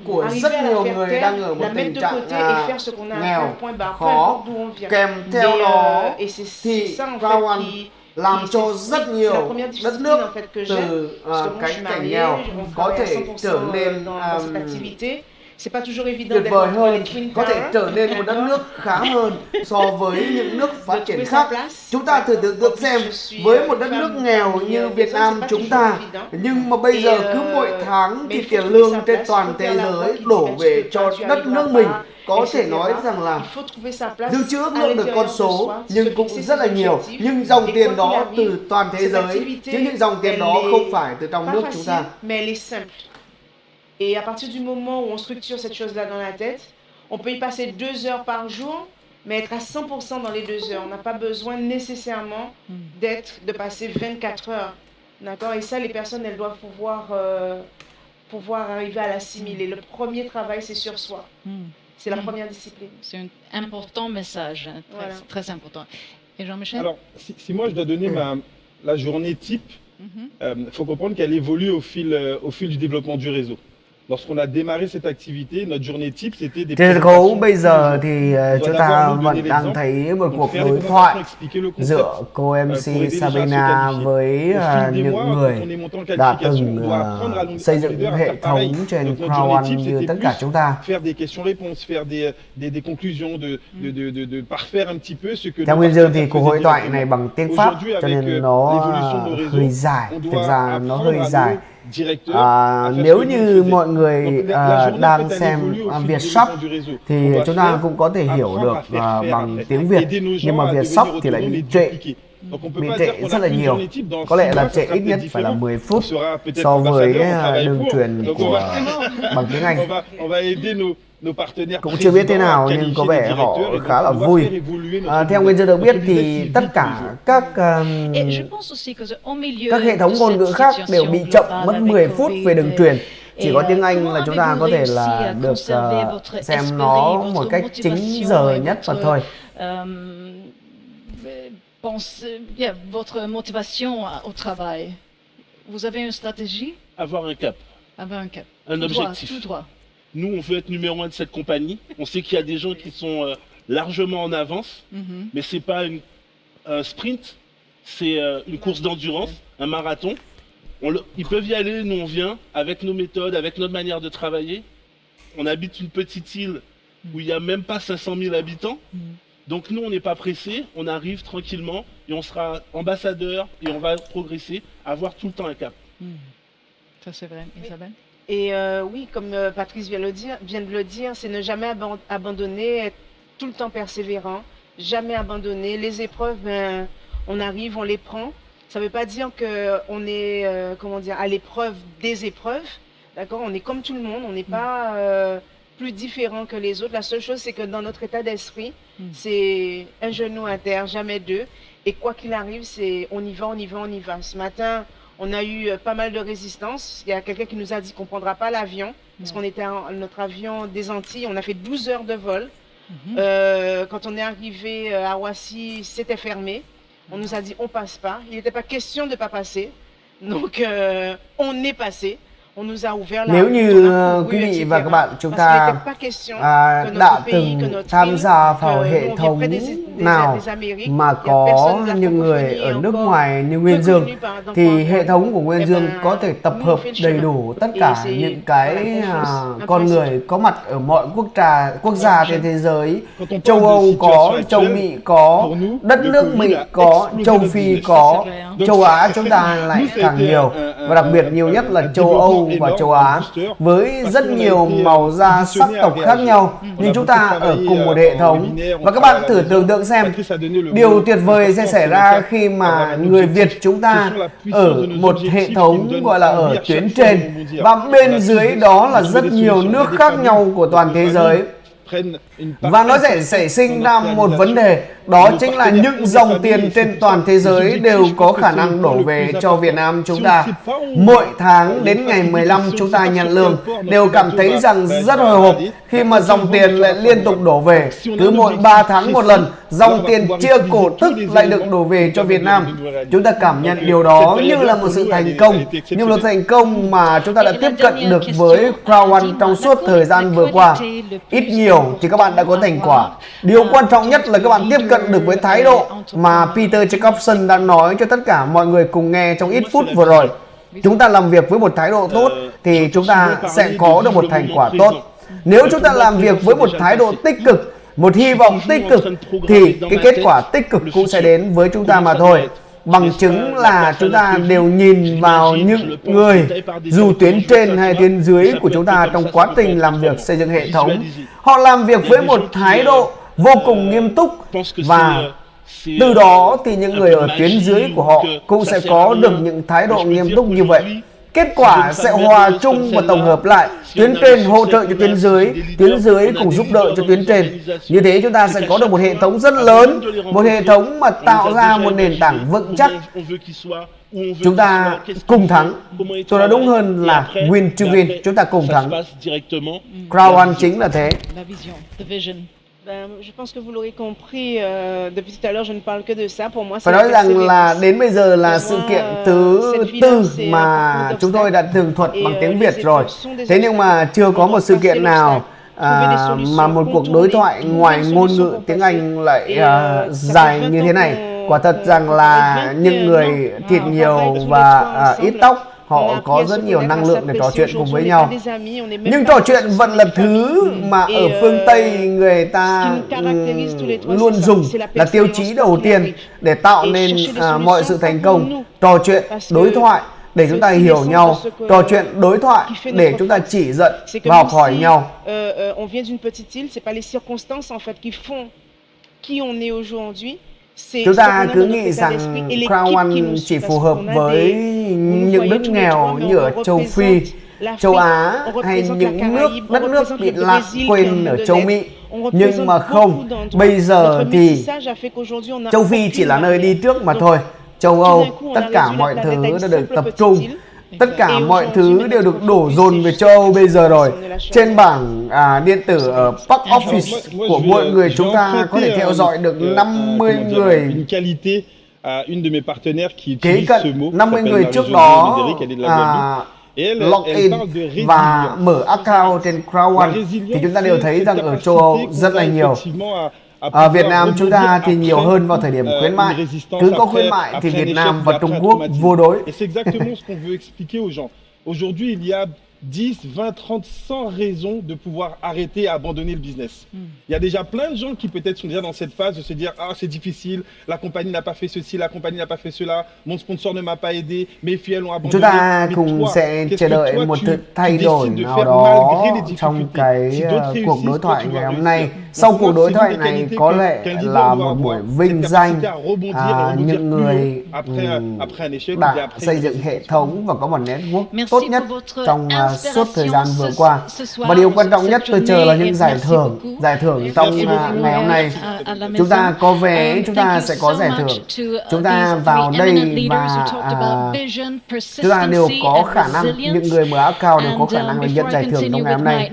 của rất nhiều người đang ở một tình trạng nghèo, khó, kèm theo đó thì Crowd1 làm cho rất nhiều đất nước từ cái cảnh nghèo có thể trở nên c'est pas toujours évident tuyệt vời hơn, có thể trở nên một đất nước khá hơn so với những nước phát triển khác. Chúng ta thử tưởng tượng xem, với một đất nước nghèo như Việt Nam chúng ta, nhưng mà bây giờ cứ mỗi tháng thì tiền lương trên toàn thế giới đổ về cho đất nước mình. Có thể nói rằng là dư chưa ước lượng được con số nhưng cũng rất là nhiều. Nhưng dòng tiền đó từ toàn thế giới, chứ những dòng tiền đó không phải từ trong nước chúng ta. Et à partir du moment où on structure cette chose-là dans la tête, on peut y passer 2 heures par jour, mais être à 100% dans les 2 heures. On n'a pas besoin nécessairement de passer 24 heures. D'accord? Et ça, les personnes, elles doivent pouvoir arriver à l'assimiler. Le premier travail, c'est sur soi. C'est la première discipline. C'est un important message, très important. Et Jean-Michel? Alors, si moi je dois donner la journée type, faut comprendre qu'elle évolue au fil du développement du réseau. Lorsqu'on a démarré cette activité, notre journée type c'était des trên sân khấu bây giờ thì chúng ta vẫn đang thấy một cuộc đối thoại giữa cô MC Sabina với những người đã từng xây dựng hệ thống trên Crowd1 như tất cả chúng ta. Theo Nguyên Dương thì cuộc hội thoại này bằng tiếng Pháp cho nên nó hơi dài, thực ra nó hơi dài. Nếu như mọi người đang xem Vietshop thì chúng ta cũng có thể hiểu được bằng tiếng Việt, nhưng mà Vietshop thì lại bị trễ rất là nhiều. Có lẽ là trễ ít nhất phải là 10 phút so với đường truyền bằng tiếng Anh. Cũng chưa biết thế nào nhưng có vẻ họ khá là vui. Theo Nguyên Dương được biết thì tất cả các hệ thống ngôn ngữ khác đều bị chậm mất 10 phút về đường truyền. Chỉ có tiếng Anh là chúng ta có thể là được xem nó một cách chính giờ nhất mà thôi. Votre motivation au travail. Vous avez une stratégie? Avoir un cap. Avoir un cap. Un objectif. Tout droit. Nous, on veut être numéro 1 de cette compagnie. On sait qu'il y a des gens qui sont largement en avance, mais c'est pas un sprint, c'est une course d'endurance, un marathon. Ils peuvent y aller, nous on vient, avec nos méthodes, avec notre manière de travailler. On habite une petite île où il n'y a même pas 500 000 habitants. Donc nous, on n'est pas pressés, on arrive tranquillement et on sera ambassadeur et on va progresser, avoir tout le temps un cap. Ça c'est vrai, Isabelle? Et oui, comme Patrice vient de le dire, c'est ne jamais abandonner, être tout le temps persévérant, jamais abandonner. Les épreuves, on arrive, on les prend. Ça ne veut pas dire qu'on est à l'épreuve des épreuves. D'accord? On est comme tout le monde, on n'est pas plus différent que les autres. La seule chose, c'est que dans notre état d'esprit, c'est un genou à terre, jamais deux. Et quoi qu'il arrive, c'est on y va, on y va, on y va. Ce matin, On a eu pas mal de résistance. Il y a quelqu'un qui nous a dit qu'on ne prendra pas l'avion, parce qu'on était notre avion des Antilles, on a fait 12 heures de vol. Quand on est arrivé à Roissy, c'était fermé. On nous a dit on passe pas. Il n'était pas question de ne pas passer. Donc on est passé. On nous a ouvert la Nếu như quý vị và các bạn chúng ta đã từng tham gia vào hệ thống nào mà có những người ở nước ngoài như Nguyên Dương thì hệ thống của Nguyên Dương có thể tập hợp đầy đủ tất cả những cái con người có mặt ở mọi quốc gia trên thế giới. Châu Âu có, châu Mỹ có, đất nước Mỹ có, châu Phi có, châu Á chúng ta lại càng nhiều, và đặc biệt nhiều nhất là châu Âu và châu Á với rất nhiều màu da sắc tộc khác nhau, nhưng chúng ta ở cùng một hệ thống. Và các bạn thử tưởng tượng xem điều tuyệt vời sẽ xảy ra khi mà người Việt chúng ta ở một hệ thống gọi là ở tuyến trên, và bên dưới đó là rất nhiều nước khác nhau của toàn thế giới. Và nó sẽ xảy sinh ra một vấn đề, đó chính là những dòng tiền trên toàn thế giới đều có khả năng đổ về cho Việt Nam chúng ta. Mỗi tháng đến ngày 15 chúng ta nhận lương đều cảm thấy rằng rất hồi hộp khi mà dòng tiền lại liên tục đổ về. Cứ mỗi 3 tháng một lần, dòng tiền chia cổ tức lại được đổ về cho Việt Nam. Chúng ta cảm nhận điều đó như là một sự thành công, như một thành công mà chúng ta đã tiếp cận được với Crowd1 trong suốt thời gian vừa qua. Ít nhiều thì các bạn đã có thành quả. Điều quan trọng nhất là các bạn tiếp cận được với thái độ mà Peter Jacobson đã nói cho tất cả mọi người cùng nghe trong ít phút vừa rồi. Chúng ta làm việc với một thái độ tốt thì chúng ta sẽ có được một thành quả tốt. Nếu chúng ta làm việc với một thái độ tích cực, một hy vọng tích cực, thì cái kết quả tích cực cũng sẽ đến với chúng ta mà thôi. Bằng chứng là chúng ta đều nhìn vào những người dù tuyến trên hay tuyến dưới của chúng ta trong quá trình làm việc xây dựng hệ thống. Họ làm việc với một thái độ vô cùng nghiêm túc, và từ đó thì những người ở tuyến dưới của họ cũng sẽ có được những thái độ nghiêm túc như vậy. Kết quả sẽ hòa chung và tổng hợp lại. Tuyến trên hỗ trợ cho tuyến dưới cùng giúp đỡ cho tuyến trên. Như thế chúng ta sẽ có được một hệ thống rất lớn, một hệ thống mà tạo ra một nền tảng vững chắc. Chúng ta cùng thắng. Tôi nói đúng hơn là win to win. Chúng ta cùng thắng. Crowd1 chính là thế. Je pense que vous l'aurez compris, depuis tout à l'heure je ne parle que de ça. Pour moi, phải nói rằng là đến bây giờ là sự kiện thứ tư mà chúng tôi đã tường thuật bằng tiếng Việt rồi. Thế nhưng mà chưa có một sự kiện nào mà một cuộc đối thoại ngoài ngôn ngữ tiếng Anh lại dài như thế này. Quả thật rằng là những người thịt nhiều và ít tóc, họ có rất nhiều năng lượng để trò chuyện cùng với nhau. Nhưng trò chuyện vẫn là thứ mà ở phương Tây người ta luôn dùng là tiêu chí đầu tiên để tạo nên mọi sự thành công. Trò chuyện, đối thoại để chúng ta hiểu nhau, trò chuyện, đối thoại để chúng ta chỉ dẫn và học hỏi nhau. Chúng ta cứ nghĩ rằng Crowd1 chỉ phù hợp với những nước nghèo như ở châu Phi, châu Á hay những đất nước bị lạc quên ở châu Mỹ. Nhưng mà không, bây giờ thì châu Phi chỉ là nơi đi trước mà thôi. Châu Âu, tất cả mọi thứ đã được tập trung. Tất cả mọi thứ đều được đổ dồn về châu Âu bây giờ rồi. Trên bảng điện tử ở back office của mọi người chúng ta có thể theo dõi được 50 người. Kế cận 50 người trước đó log in và mở account trên Crowd1 thì chúng ta đều thấy rằng ở châu Âu rất là nhiều. Ở Việt Nam chúng ta thì nhiều hơn vào thời điểm khuyến mại. Cứ có khuyến mại thì Việt Nam và Trung Quốc vô đối. Aujourd'hui, il y a 10, 20, 30, 100 raisons de pouvoir arrêter et abandonner le business. Il y a déjà plein de gens qui peut-être sont déjà dans cette phase de se dire « Ah, c'est difficile, la compagnie n'a pas fait ceci, la compagnie n'a pas fait cela, mon sponsor ne m'a pas aidé, mes filles elles ont abandonné. » Chúng ta cùng sẽ chờ đợi một sự thay đổi nào đó trong cái cuộc đối thoại ngày hôm nay. Sau cuộc đối thoại này có lẽ là một buổi vinh danh những người đã xây dựng hệ thống và có một network tốt nhất trong suốt thời gian vừa qua. Và điều quan trọng nhất tôi chờ là những giải thưởng trong ngày hôm nay. Chúng ta có vé, chúng ta sẽ có giải thưởng. Chúng ta vào đây và chúng ta đều có khả năng, những người mở account đều có khả năng là nhận giải thưởng trong ngày hôm nay.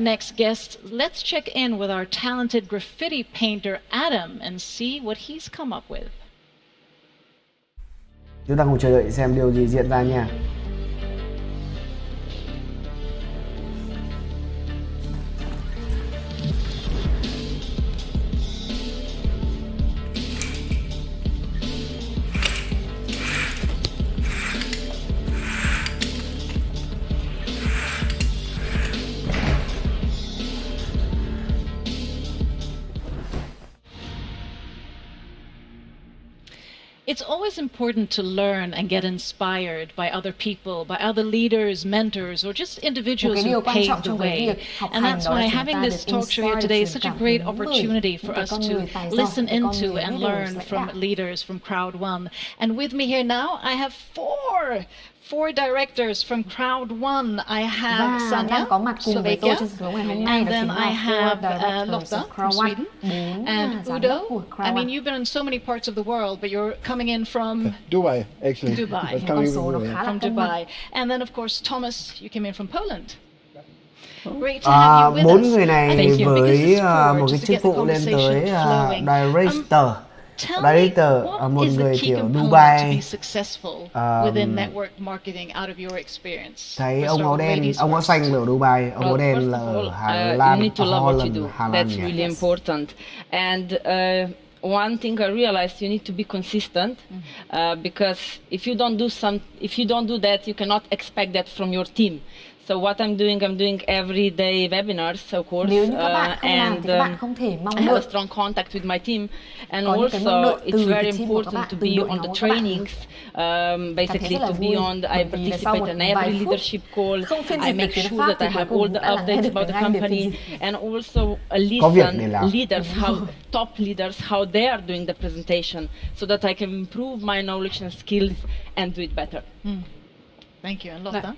Let's check in with our talented graffiti painter Adam and see what he's come up with. Chúng ta cùng chờ đợi xem điều gì diễn ra nha. It's always important to learn and get inspired by other people, by other leaders, mentors, or just individuals who paved the way. And that's why having this talk show here today is such a great opportunity for us to listen into and learn from leaders from Crowd1. And with me here now, I have four directors from Crowd1. I have Sanja, Slovakia, and then I have Lotta from Sweden, and Udo. I mean, you've been in so many parts of the world, but you're coming in from Dubai, actually. Dubai, from Dubai. And then, of course, Thomas, you came in from Poland. Great to have you with us. Bốn người này với một cái chức vụ lên tới Director, một người kiểu Dubai. Thấy ông áo đen, ông áo xanh là ở Dubai, ông áo đen là ở Hà Lan, Holland. That's really important. And one thing I realized, you need to be consistent, because if you don't do that, you cannot expect that from your team. So what I'm doing every day webinars, of course, and I have a strong contact with my team. And also, it's very important to be on the trainings, basically to be on, I participate in every leadership call, I make sure that I have all the updates about the company, and also listen leaders, top leaders, how they are doing the presentation, so that I can improve my knowledge and skills and do it better. Thank you. And Lotta?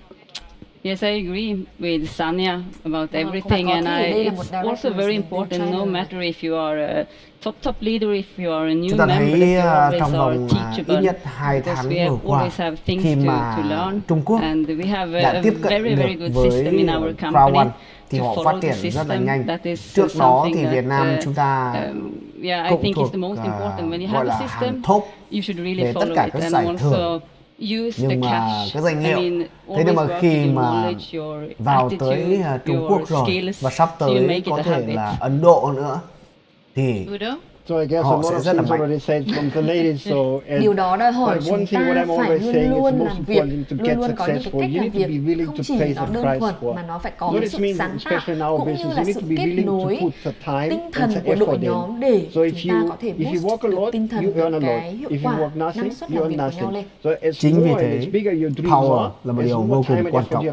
Yes, I agree with Sanja about everything, and it's also very important, no matter if you are a top leader, if you are a new member, that you always are teachable, because we always have things to learn, and we have a very good system in our company thì họ phát triển rất là nhanh. Trước đó thì Việt Nam chúng ta cũng thuộc gọi là hàng top về tất cả các giải thưởng. Nhưng mà cái danh hiệu, thế nhưng mà khi mà vào tới Trung Quốc rồi và sắp tới có thể là Ấn Độ nữa thì họ sẽ rất là mạnh. Điều đó đòi hỏi chúng ta phải luôn luôn làm việc, luôn luôn có những cái cách làm việc không chỉ nó đơn thuần mà nó phải có cái sự sáng tạo cũng như là sự kết nối tinh thần của đội nhóm để chúng ta có thể boost được tinh thần, được cái hiệu quả, năng suất làm việc của nhau lên. Chính vì thế, power là một điều vô cùng quan trọng.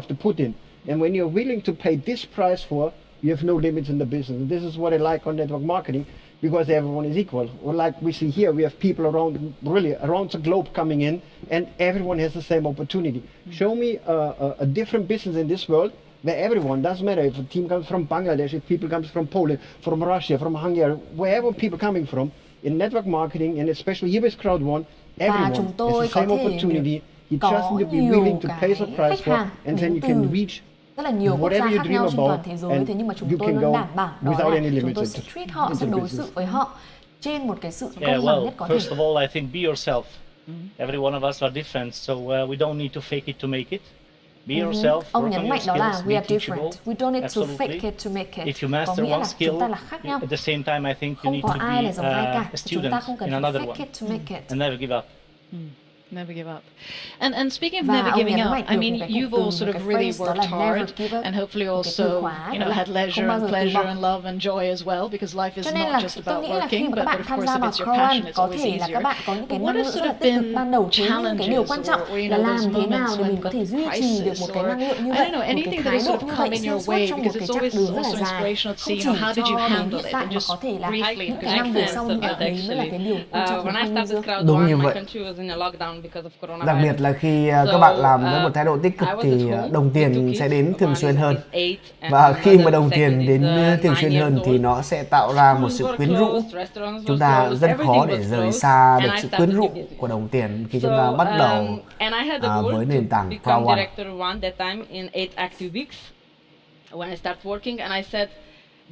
And when you're willing to pay this price for, you have no limits in the business. And this is what I like on network marketing, because everyone is equal. Or like we see here, we have people around the globe coming in, and everyone has the same opportunity. Show me a different business in this world where everyone, doesn't matter if a team comes from Bangladesh, if people comes from Poland, from Russia, from Hungary, wherever people coming from, in network marketing, and especially here with Crowd1, everyone has the same opportunity. You just need to be willing to pay the price for, and then you can reach rất là nhiều quốc gia khác nhau trên toàn thế giới, thế nhưng mà chúng tôi luôn đảm bảo đó là chúng tôi sẽ treat họ, sẽ đối xử với họ trên một cái sự công bằng nhất có thể. First of all, I think be yourself. Every one of us are different, so we don't need to fake it to make it. Be yourself. Ông nhấn mạnh đó là we are different. We don't need to fake it to make it. If you master one skill, at the same time, I think you need to be a student in another one, and never give up. Never give up. And speaking of never giving up, I mean, you've all sort of really worked hard and hopefully also, had leisure and pleasure and love and joy as well, because life is not just about working, but of course if it's your passion, it's always easier. But what have sort of been challenges or làm thế nào để mình có thể duy trì được một cái năng lượng như vậy, I don't know, anything that has sort of come in your way, because it's always also inspirational to see, how did you handle it, and just briefly, những cái năm về sau như vậy đấy mới là cái điều quan trọng. Đúng như vậy. down because of coronavirus. Đặc biệt là khi các bạn làm với một thái độ tích cực thì đồng tiền sẽ đến thường xuyên hơn. Và khi mà đồng tiền đến thường xuyên hơn thì nó sẽ tạo ra một sự quyến rũ. Chúng ta rất khó để rời xa được sự quyến rũ của đồng tiền khi chúng ta bắt đầu với nền tảng Crowd1. When I start working, and I said,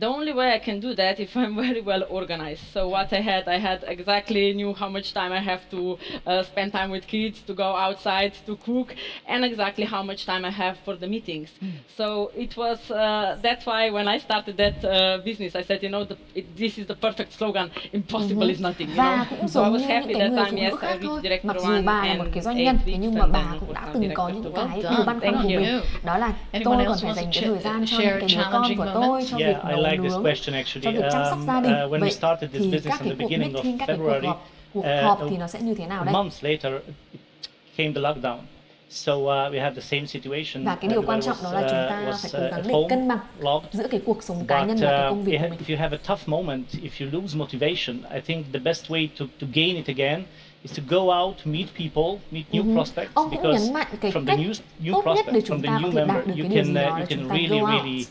the only way I can do that if I'm very well organized. So what I had exactly knew how much time I have to spend time with kids, to go outside, to cook, and exactly how much time I have for the meetings. So it was, that's why when I started that business, I said, you know, this is the perfect slogan, impossible is nothing, you know. So I was happy that time, yes, I reached Director Mặc dù One bà là một cái doanh nhân, thế nhưng mà bà cũng đã từng có những cái điều băn khoăn của mình. Đó là tôi còn phải dành cái thời gian cho những cái đứa con của tôi, cho việc nấu nướng, cho việc chăm sóc gia đình. Vậy thì các cái cuộc meeting, các cái cuộc họp thì nó sẽ như thế nào đây? Và cái điều quan trọng đó là chúng ta phải cố gắng để cân bằng giữa cái cuộc sống cá nhân và cái công việc của mình. If you have a tough moment, if you lose motivation, I think the best way to gain it again is to go out, meet people, meet new prospects, because from the new prospects, from the new member, you can really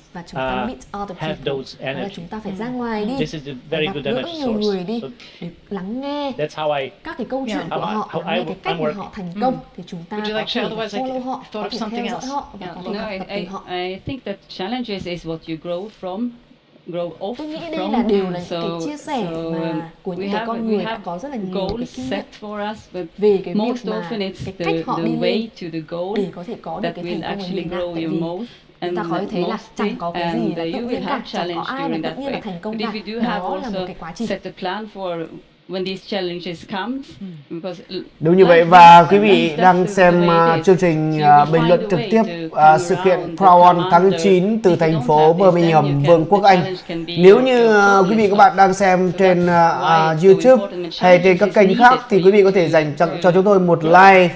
have those energy. Chúng ta phải ra ngoài đi, This is a very good energy source. để lắng nghe các cái câu chuyện của họ, lắng nghe cái cách mà họ thành công, thì chúng ta có thể follow họ, có thể theo dõi họ và có thể học tập từ họ. I think that challenges is what you grow from. Tôi nghĩ đây là điều là những cái chia sẻ mà của những cái con người đã có rất là nhiều cái kinh nghiệm về cái việc mà cái cách họ đi lên để có thể có được cái thành công của mình. Tại vì chúng ta có thể thấy là chẳng có cái gì là tự nhiên cả, chẳng có ai là tự nhiên là thành công cả. Đó là một cái quá trình. When these challenges comes, Đúng như vậy, và quý vị đang xem chương trình bình luận trực tiếp sự kiện Crowd1 tháng 9 từ thành phố Birmingham, Vương quốc Anh. Nếu như quý vị các bạn đang xem trên YouTube hay trên các kênh khác thì quý vị có thể dành cho chúng tôi một like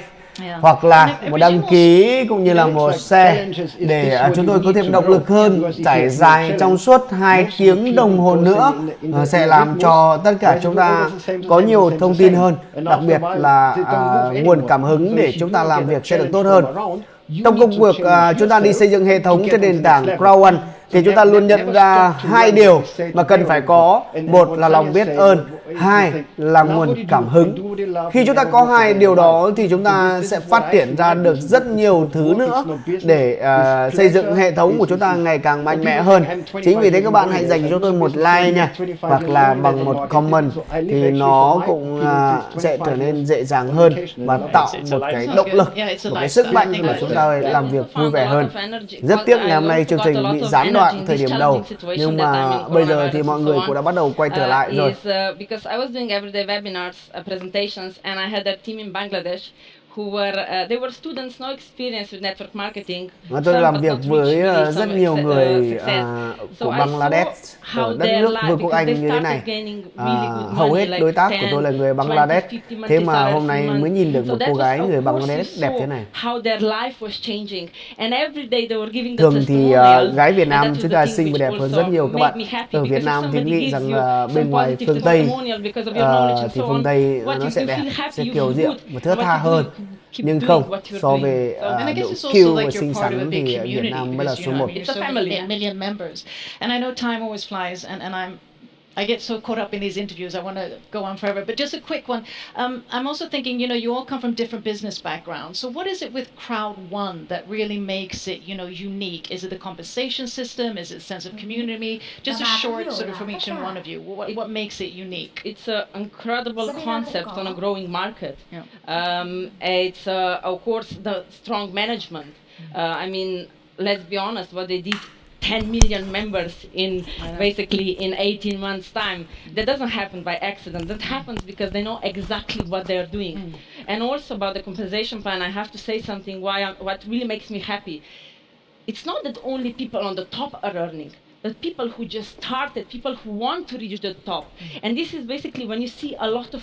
hoặc là một đăng ký cũng như là một share để chúng tôi có thêm động lực hơn trải dài trong suốt 2 tiếng đồng hồ nữa, sẽ làm cho tất cả chúng ta có nhiều thông tin hơn, đặc biệt là nguồn cảm hứng để chúng ta làm việc sẽ được tốt hơn. Trong công việc chúng ta đi xây dựng hệ thống trên nền tảng Crowd1 thì chúng ta luôn nhận ra 2 điều mà cần phải có. Một là lòng biết ơn, 2 là nguồn cảm hứng. Khi chúng ta có 2 điều đó thì chúng ta sẽ phát triển ra được rất nhiều thứ nữa để xây dựng hệ thống của chúng ta ngày càng mạnh mẽ hơn. Chính vì thế các bạn hãy dành cho tôi một like nha, hoặc là bằng một comment thì nó cũng sẽ trở nên dễ dàng hơn và tạo một cái động lực, một cái sức mạnh để chúng ta làm việc vui vẻ hơn. Rất tiếc ngày hôm nay chương trình bị gián đoạn thời điểm đầu, nhưng mà bây giờ thì mọi người cũng đã bắt đầu quay trở lại rồi. Because I was doing everyday webinars, presentations, and I had a team in Bangladesh who were they were students, no experience with network marketing. Tôi làm việc với rất nhiều người của Bangladesh ở đất nước Vương quốc Anh như thế này. Hầu hết đối tác của tôi là người Bangladesh. Thế mà hôm nay mới nhìn được một cô gái người Bangladesh đẹp thế này. Thường thì gái Việt Nam chúng ta xinh và đẹp hơn rất nhiều các bạn. Ở Việt Nam thì nghĩ rằng bên ngoài phương Tây thì phương Tây nó sẽ đẹp, sẽ kiều diễm và thướt tha hơn. Nhưng không, so về độ kiêu và xinh xắn thì Việt Nam mới là số 1. It's a family, a million members. And I know time always flies, and I get so caught up in these interviews, I want to go on forever. But just a quick one. I'm also thinking, you know, you all come from different business backgrounds. So what is it with Crowd1 that really makes it, you know, unique? Is it the compensation system? Is it sense of community? Just a short sort of from each and one of you. What makes it unique? It's an incredible concept on a growing market. It's, of course, the strong management. I mean, let's be honest, what they did 10 million members in basically in 18 months time. That doesn't happen by accident. That happens because they know exactly what they're doing. And also about the compensation plan, I have to say something what really makes me happy. It's not that only people on the top are earning, but people who just started, people who want to reach the top. And this is basically when you see a lot of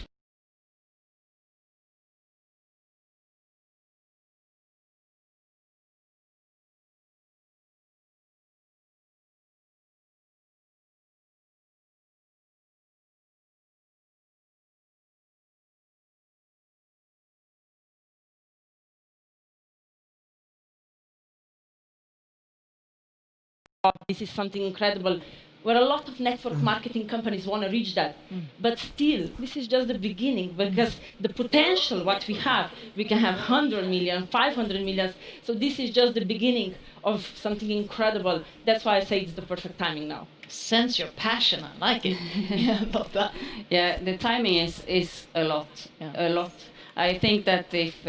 this is something incredible. Where a lot of network marketing companies want to reach that. But still, this is just the beginning, because the potential, what we can have 100 million, 500 million. So this is just the beginning of something incredible. That's why I say it's the perfect timing now. Sense your passion, I like it. Yeah, I love that. Yeah, the timing is a lot, a lot. I think that if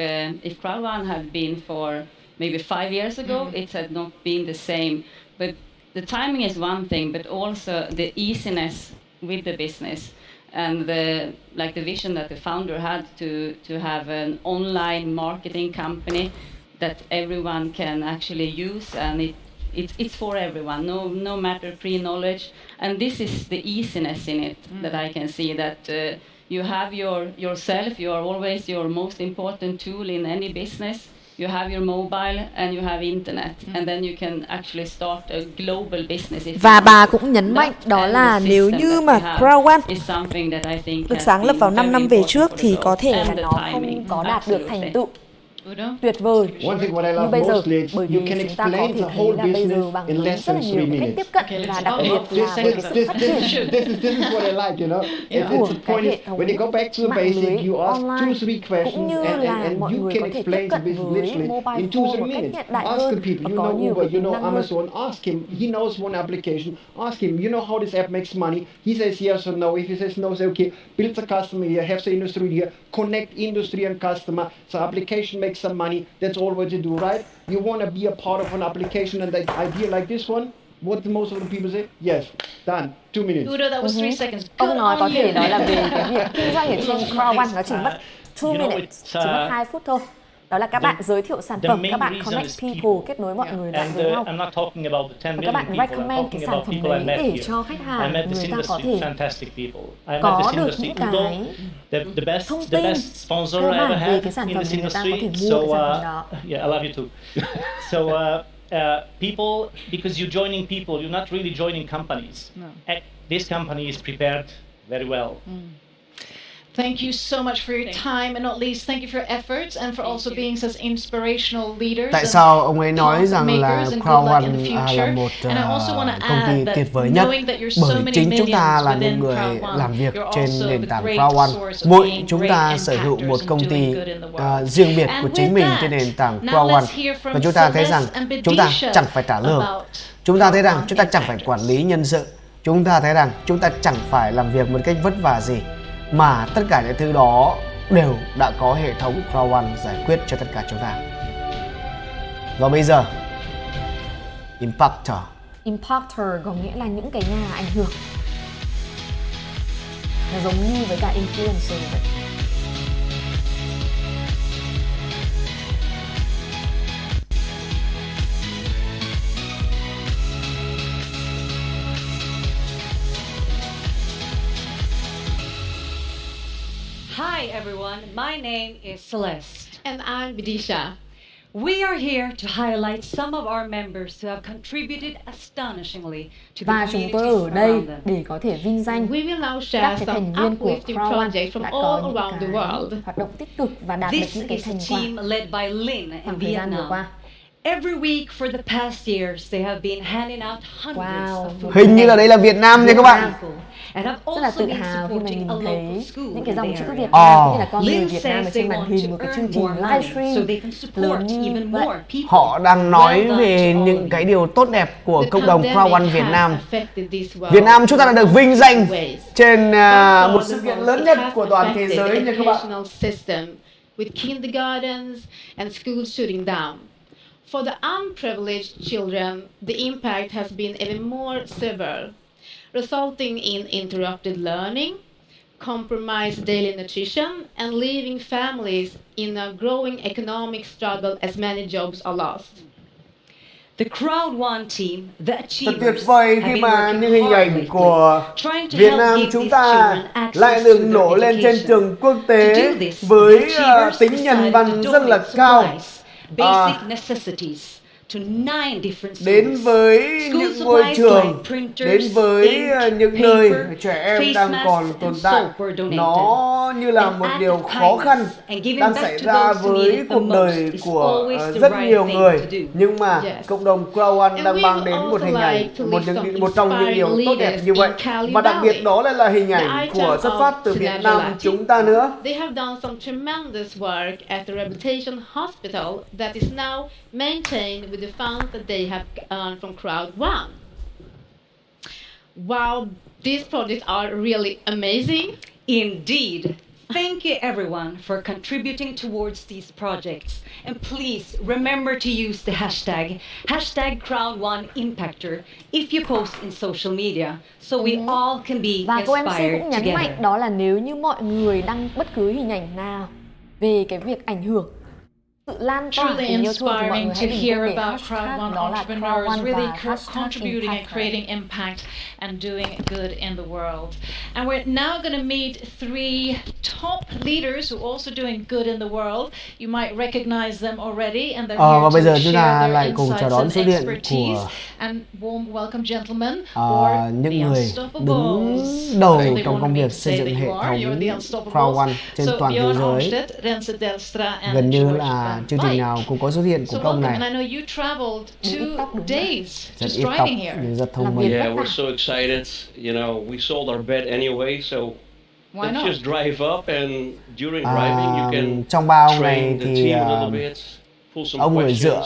Crowd1 had been for maybe 5 years ago, it had not been the same. But the timing is one thing, but also the easiness with the business and the vision that the founder had to have an online marketing company that everyone can actually use, and it's for everyone, no matter pre-knowledge. And this is the easiness in it that I can see, that you have yourself, you are always your most important tool in any business. You have your mobile and you have internet, and then you can actually start a global business. Và bà cũng nhấn mạnh đó là nếu như mà Crowd1 được sáng lập vào 5 năm về trước thì có thể là nó không có đạt được thành tựu tuyệt vời như bây giờ, bởi vì chúng ta có thể thấy là bây giờ bằng rất là nhiều cách tiếp cận, và đặc biệt là với cái sự phát triển của cái hệ thống mạng lưới online, cũng như là mọi người có thể tiếp cận với mobile phone một cách hiện đại hơn và có nhiều cái tính năng hơn. Ask him, he knows one application. Ask him, you know how this app makes money? He says yes or no. If he says no, say okay, build the customer here, have the industry here, connect industry and customer. So application makes some money. That's all what you do, right? You want to be a part of an application and the idea like this one. What do most of the people say? Yes, done. 2 minutes. Udo, that was 3 seconds. Ông nói có thể đó là về cái việc kinh doanh ở trên Crowd1 nó chỉ mất 2 minutes, chỉ mất 2 phút thôi. Đó là các bạn giới thiệu sản phẩm, các bạn connect people, kết nối mọi người lại với nhau. Và các bạn recommend cái sản phẩm đấy để cho khách hàng, người ta có thể có được những cái thông tin cơ bản về cái sản phẩm để người ta có thể mua cái sản phẩm đó. Yeah, I love you too. So people, because you're joining people, you're not really joining companies. No. This company is prepared very well. Thank you so much for your time, and not least, thank you for your efforts and for also being such inspirational leaders. Tại sao ông ấy nói rằng là Crowd1 là một công ty tuyệt vời nhất? Bởi chính chúng ta là những người làm việc trên nền tảng Crowd1. Mỗi chúng ta sở hữu một công ty riêng biệt của chính mình trên nền tảng Crowd1. Và chúng ta thấy rằng chúng ta chẳng phải trả lương. Chúng ta thấy rằng chúng ta chẳng phải quản lý nhân sự. Chúng ta thấy rằng chúng ta chẳng phải làm việc một cách vất vả gì, mà tất cả những thứ đó đều đã có hệ thống Crowd1 giải quyết cho tất cả chúng ta. Và bây giờ, Impactor. Impactor có nghĩa là những cái nhà ảnh hưởng. Nó giống như với cả influencer vậy. Hi everyone, my name is Celeste. And I'm Vidisha. We are here to highlight some of our members who have contributed astonishingly to the Và chúng tôi ở đây around them. để có thể vinh danh We will now các share cái some thành viên của uplifting Crowd1 projects from đã all có những around the cái world. hoạt động tích cực và đạt được This những cái is a thành quả team led by Lynn in khoảng thời gian vừa Vietnam. qua. Every week for the past years, they have been handing out hundreds of food. Hình như là đây là Việt Nam nha các bạn. Rất là tự hào khi mà nhìn thấy những cái dòng chữ Việt Nam, như là con người Việt Nam ở trên màn hình một cái chương trình livestream lớn như vậy. Họ đang nói về những cái điều tốt đẹp của cộng đồng Crowd1 Việt Nam. Việt Nam chúng ta đã được vinh danh trên một sự kiện lớn nhất của toàn thế giới nha các bạn. With kindergartens and schools shutting down. For the unprivileged children, the impact has been even more severe, resulting in interrupted learning, compromised daily nutrition, and leaving families in a growing economic struggle as many jobs are lost. The Crowd1 team, the Thật tuyệt achievers, vời have khi been mà những hình working ảnh của trying to Việt help Nam give chúng these ta children access lại to được their nổ lên trên education. trường quốc To tế do this, với the achievers tính nhân decided văn to rất là donate cao. supplies, basic necessities, to 9 different đến schools. với School những ngôi supplies trường, like printers, đến với ink, những nơi paper, trẻ em face đang masks còn tồn and tại. soap were donated. Nó như là An một act điều of khó khăn kindness and giving đang back xảy to ra those who need với it the cuộc most đời is của always the rất right nhiều thing người, to do. nhưng mà Yes. cộng đồng Crowd1 And đang we mang would đến một also hình ảnh, like to list một trong những điều tốt đẹp như vậy, và đặc biệt đó là hình ảnh của xuất phát từ Việt Nam chúng ta nữa. They have done some tremendous work at the Rehabilitation Hospital that is now maintained with the funds that they have earned from Crowd1. Wow, these projects are really amazing. Indeed. Thank you everyone for contributing towards these projects. And please remember to use the hashtag Crowd1Impactor if you post in social media so we all can be Và cô MC inspired cũng nhấn together. mạnh đó là nếu như mọi người đăng bất cứ hình ảnh nào về cái việc ảnh hưởng, sự lan tỏa Truly tình yêu thương thì mọi inspiring người to hãy bình hear luận để about hashtag Crowd1 đó là entrepreneurs Crowd1 really và hashtag contributing and Impactor. creating impact and doing good in the world. And we're now going to meet 3 top leaders who are also doing good in the world. You might recognize them already, and they're Và here bây giờ to chúng share ta their lại cùng chào insights đón and số điện expertise. của And warm welcome, gentlemen, or những the người Unstoppables. đứng đầu They trong want công me việc to xây say dựng that hệ you are. You're the thống Unstoppables. Crowd1 trên So toàn thế Björn giới. Armstedt, Renze Delstra, and Gần như George là van chương trình Dijk. nào cũng có xuất hiện của So công welcome, này. and I know you traveled 2 days Rất just ít tóc driving here. nhưng rất thông minh. Yeah, we're so excited. You know, we sold our bed anyway, so Why let's not? just drive up, and during driving you can trong bao ngày train the thì team a little bit, pull some ông người questions. dựa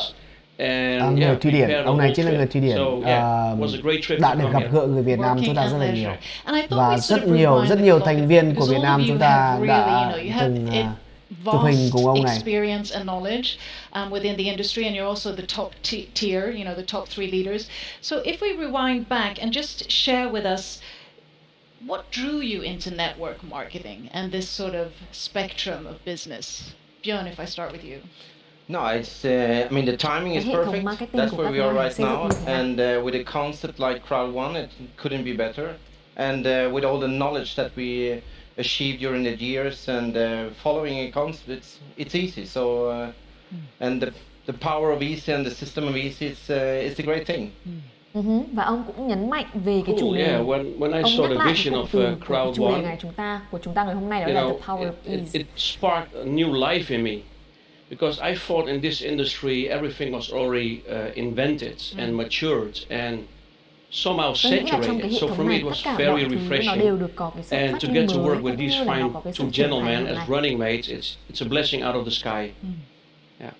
And người yeah, Thụy Điển, prepare the ông này whole chính là người trip. Thụy Điển, So yeah, it was a great trip đã to được come gặp here. gỡ người Việt Nam chúng ta rất là nhiều, và rất rewind nhiều the thành viên của because Việt all of Nam you chúng ta have đã really, you have từng vast chụp hình cùng ông này. experience and knowledge within the industry, and you're also the top tier, you know, the top 3 leaders. So if we rewind back and just share with us what drew you into network marketing and this sort of spectrum of business. Björn, if I start with you. No, it's. I mean, the timing is perfect. That's where we are right now, and with a concept like Crowd1, it couldn't be better. And with all the knowledge that we achieved during the years, and following a concept, it's easy. So, and the power of easy and the system of easy, it's a great thing. Và ông cũng nhấn mạnh về cái chủ đề. Yeah, when I ông saw nhắc the lại vision cái of cụm từ của cái chủ đề Crowd1, ngày của chúng ta ngày hôm nay đó là the power of ease. it sparked a new life in me, because I thought in this industry everything was already invented and matured and somehow saturated. So for me it was very refreshing, and to get to work with these fine 2 gentlemen as running mates, it's a blessing out of the sky. Yeah.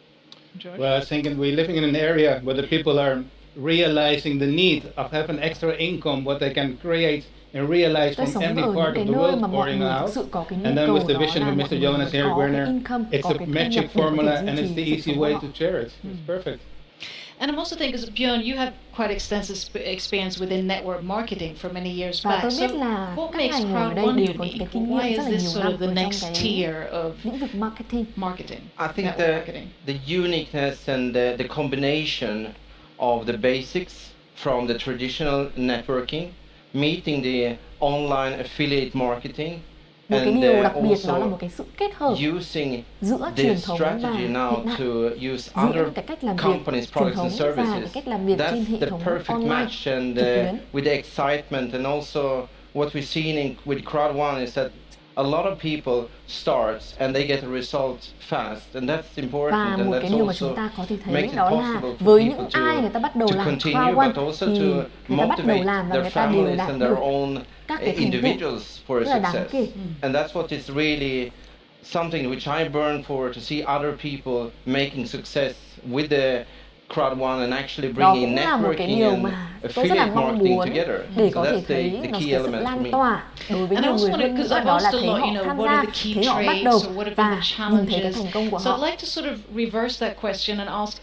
Well, I was thinking we're living in an area where the people are realizing the need of having extra income, what they can create and realize from every part of the world pouring out. And then with the vision of Mr. Jonas here, Werner, it's a magic formula and it's the easy way to share it. It's perfect. And I'm also thinking, because Björn, you have quite extensive experience within network marketing for many years back. So what makes Crowd1 unique? Why is this sort of the next tier of marketing? I think the uniqueness and the combination of the basics from the traditional networking, meeting the online affiliate marketing, một cái điều đặc biệt đó là một cái sự kết hợp using giữa truyền thống và hiện đại, giữa những cái cách làm việc truyền thống và cái cách làm việc trên hệ thống online and with the excitement, and also what we've seen with Crowd1 is that a lot of people start and they get a result fast, and that's important. Và and một that's cái điều mà also chúng ta có thể thấy makes it đó là possible for với people những ai người ta bắt đầu to làm continue, Crowd1 but also thì to người ta bắt đầu motivate làm và their người ta đều families đạt and được their own các cái thành individuals for rất a là đáng success. kể. And that's what is really something which I burn for, to see other people making success with the Crowd1 and actually bringing networking and affiliate marketing together. Để So có thể that's thấy the nó key cái sự element for lan me. tỏa đối với nhiều người hơn nữa, đó là thấy họ tham gia, thấy họ bắt đầu và nhìn thấy cái thành công của So I'd họ. like to sort of reverse that question and ask,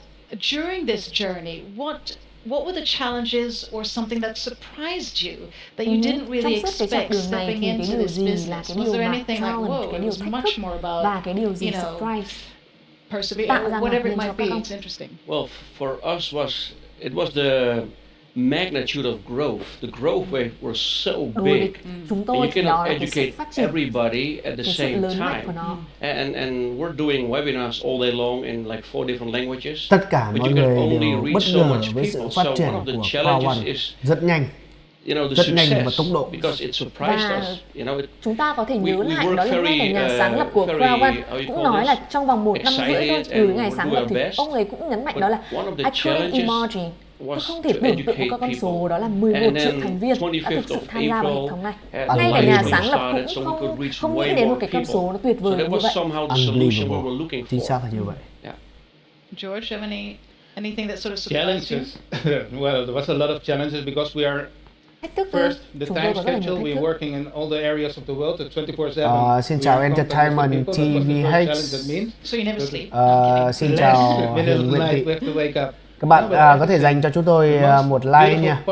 during this journey, what were the challenges or something that surprised you that you didn't really expect stepping into this business? Was there anything like, whoa, it was much more about, you know, persevere, or whatever it might be? It's interesting. Well, for us it was magnitude of growth. The growth rate was so big. Chúng And tôi you thì đó cannot là cái sự educate phát triển, everybody at the cái sự same lớn mạnh của time. nó. And we're doing webinars all day long in like 4 different languages. Tất cả But mọi you can người only đều reach bất so ngờ much với sự people. phát So triển one of the của challenges Crowd1 is, rất nhanh, you know, the rất nhanh và success, tốc độ. because it surprised Và us. You know, chúng ta có thể we nhớ lại work đó là ngay cả very, nhà sáng lập của very, Crowd1 how you cũng call nói this, là trong vòng 1 năm rưỡi thôi excited từ and ngày we'll sáng do lập our thì best. ông ấy cũng nhấn mạnh But đó là one of the I couldn't challenges imagine. Tôi was không thể to tưởng tượng educate một con số people. đó là 11 And triệu then thành viên đã thực 25th sự of tham gia vào hệ April, thống này. the Ngay cả live nhà stream sáng lập started, cũng so we could reach không way nghĩ đến một more cái con people. số nó tuyệt So vời that như was vậy. somehow the solution we were looking Chính for. xác là như vậy. Yeah. George, you have anything that sort of surprised you? Challenges. Well, there was a lot of challenges because we are Thách thức first the chúng tôi time có rất là nhiều schedule. thách We're thức. working in all the areas of the world at 24/7. Xin chào Entertainment TVH. So you never sleep. Xin chào Middle Hiền of Nguyễn the Thị. night we have to wake up. Các bạn có thể dành cho chúng tôi một like nha.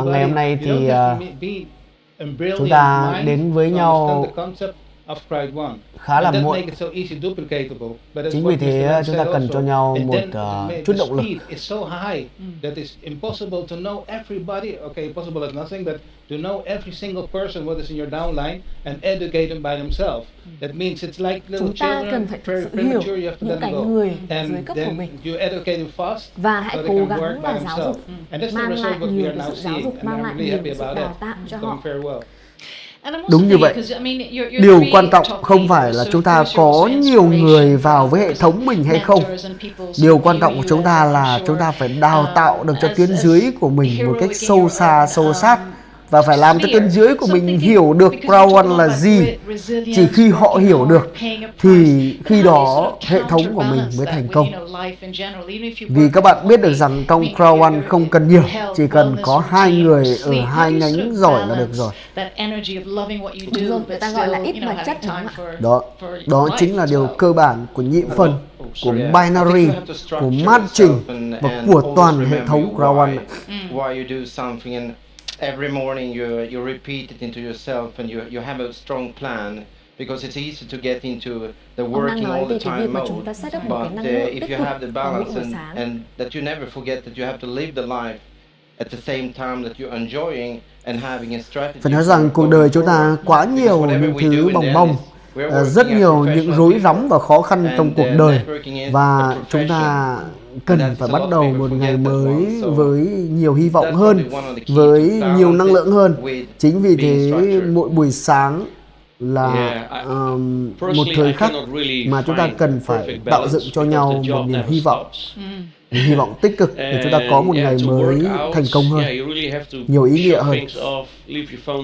Ngày hôm nay thì chúng ta đến với nhau khá là muộn. Chính vì thế chúng ta cần cho nhau một chút động lực. To know every single person what is in your downline and educate them by themselves. That means it's like little Chúng ta cần children, phải very thực sự hiểu premature, you have to những let cái them go. người dưới And cấp của then mình. you educate them fast Và hãy so they cố can work gắng by và giáo themselves. dục, And that's the mang result lại what we nhiều are cái now sự giáo seeing, dục, and mang I'm lại really nhiều happy cái sự about đào that. tạo cho It's họ. going very well. Đúng như vậy. Điều quan trọng không phải là chúng ta có nhiều người vào với hệ thống mình hay không. Điều quan trọng của chúng ta là chúng ta phải đào tạo được cho tuyến dưới của mình một cách sâu xa, sâu sát. Và phải làm cho tuyến dưới của mình hiểu được Crowd1 là gì. Chỉ khi họ hiểu được thì khi đó hệ thống của mình mới thành công. Vì các bạn biết được rằng trong Crowd1 không cần nhiều, chỉ cần có 2 người ở 2 nhánh giỏi là được rồi. Đúng rồi, người ta gọi là ít mà chất đúng không ạ? Đó chính là điều cơ bản của nhị phần, của binary, của matching và của toàn hệ thống Crowd1. Every morning you repeat it into yourself and you have a strong plan because it's easy to get into the working all the time mode. But if you have the balance and that you never forget that you have to live the life at the same time that you're enjoying and having a strategy. Phải nói rằng cuộc đời chúng ta quá nhiều những thứ bòng bong, rất nhiều những rối rắm và khó khăn trong cuộc đời, và chúng ta cần phải bắt đầu một ngày mới với nhiều hy vọng hơn, với nhiều năng lượng hơn. Chính vì thế mỗi buổi sáng là một thời khắc mà chúng ta cần phải tạo dựng cho nhau một niềm hy vọng. Hy vọng tích cực để chúng ta có một ngày mới thành công hơn, nhiều ý nghĩa hơn.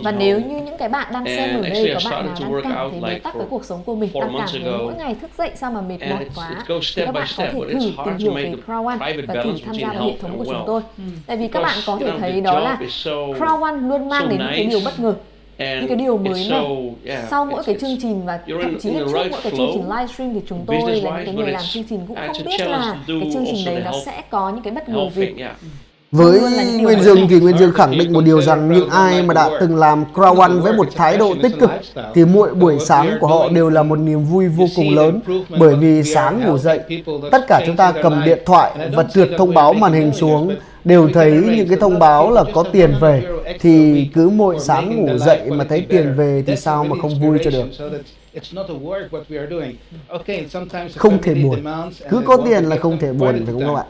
Và nếu như những cái bạn đang xem ở đây có bạn nào đang cảm thấy bế tắc với cuộc sống của mình, đang cảm thấy mỗi ngày thức dậy sao mà mệt mỏi quá, thì các bạn có thể thử tìm hiểu về Crowd1 và thử tham gia vào hệ thống của chúng tôi. Tại vì các bạn có thể thấy đó là Crowd1 luôn mang đến những cái điều bất ngờ, những cái điều mới mẻ. Sau mỗi cái chương trình và thậm chí là trước mỗi cái chương trình livestream thì chúng tôi là những cái người làm chương trình cũng không biết là cái chương trình đấy nó sẽ có những cái bất ngờ gì. Với Nguyên Dương thì Nguyên Dương khẳng định một điều rằng những ai mà đã từng làm Crowd1 với một thái độ tích cực thì mỗi buổi sáng của họ đều là một niềm vui vô cùng lớn, bởi vì sáng ngủ dậy, tất cả chúng ta cầm điện thoại và trượt thông báo màn hình xuống đều thấy những cái thông báo là có tiền về, thì cứ mỗi sáng ngủ dậy mà thấy tiền về thì sao mà không vui cho được. Không thể buồn, cứ có tiền là không thể buồn, phải không các bạn?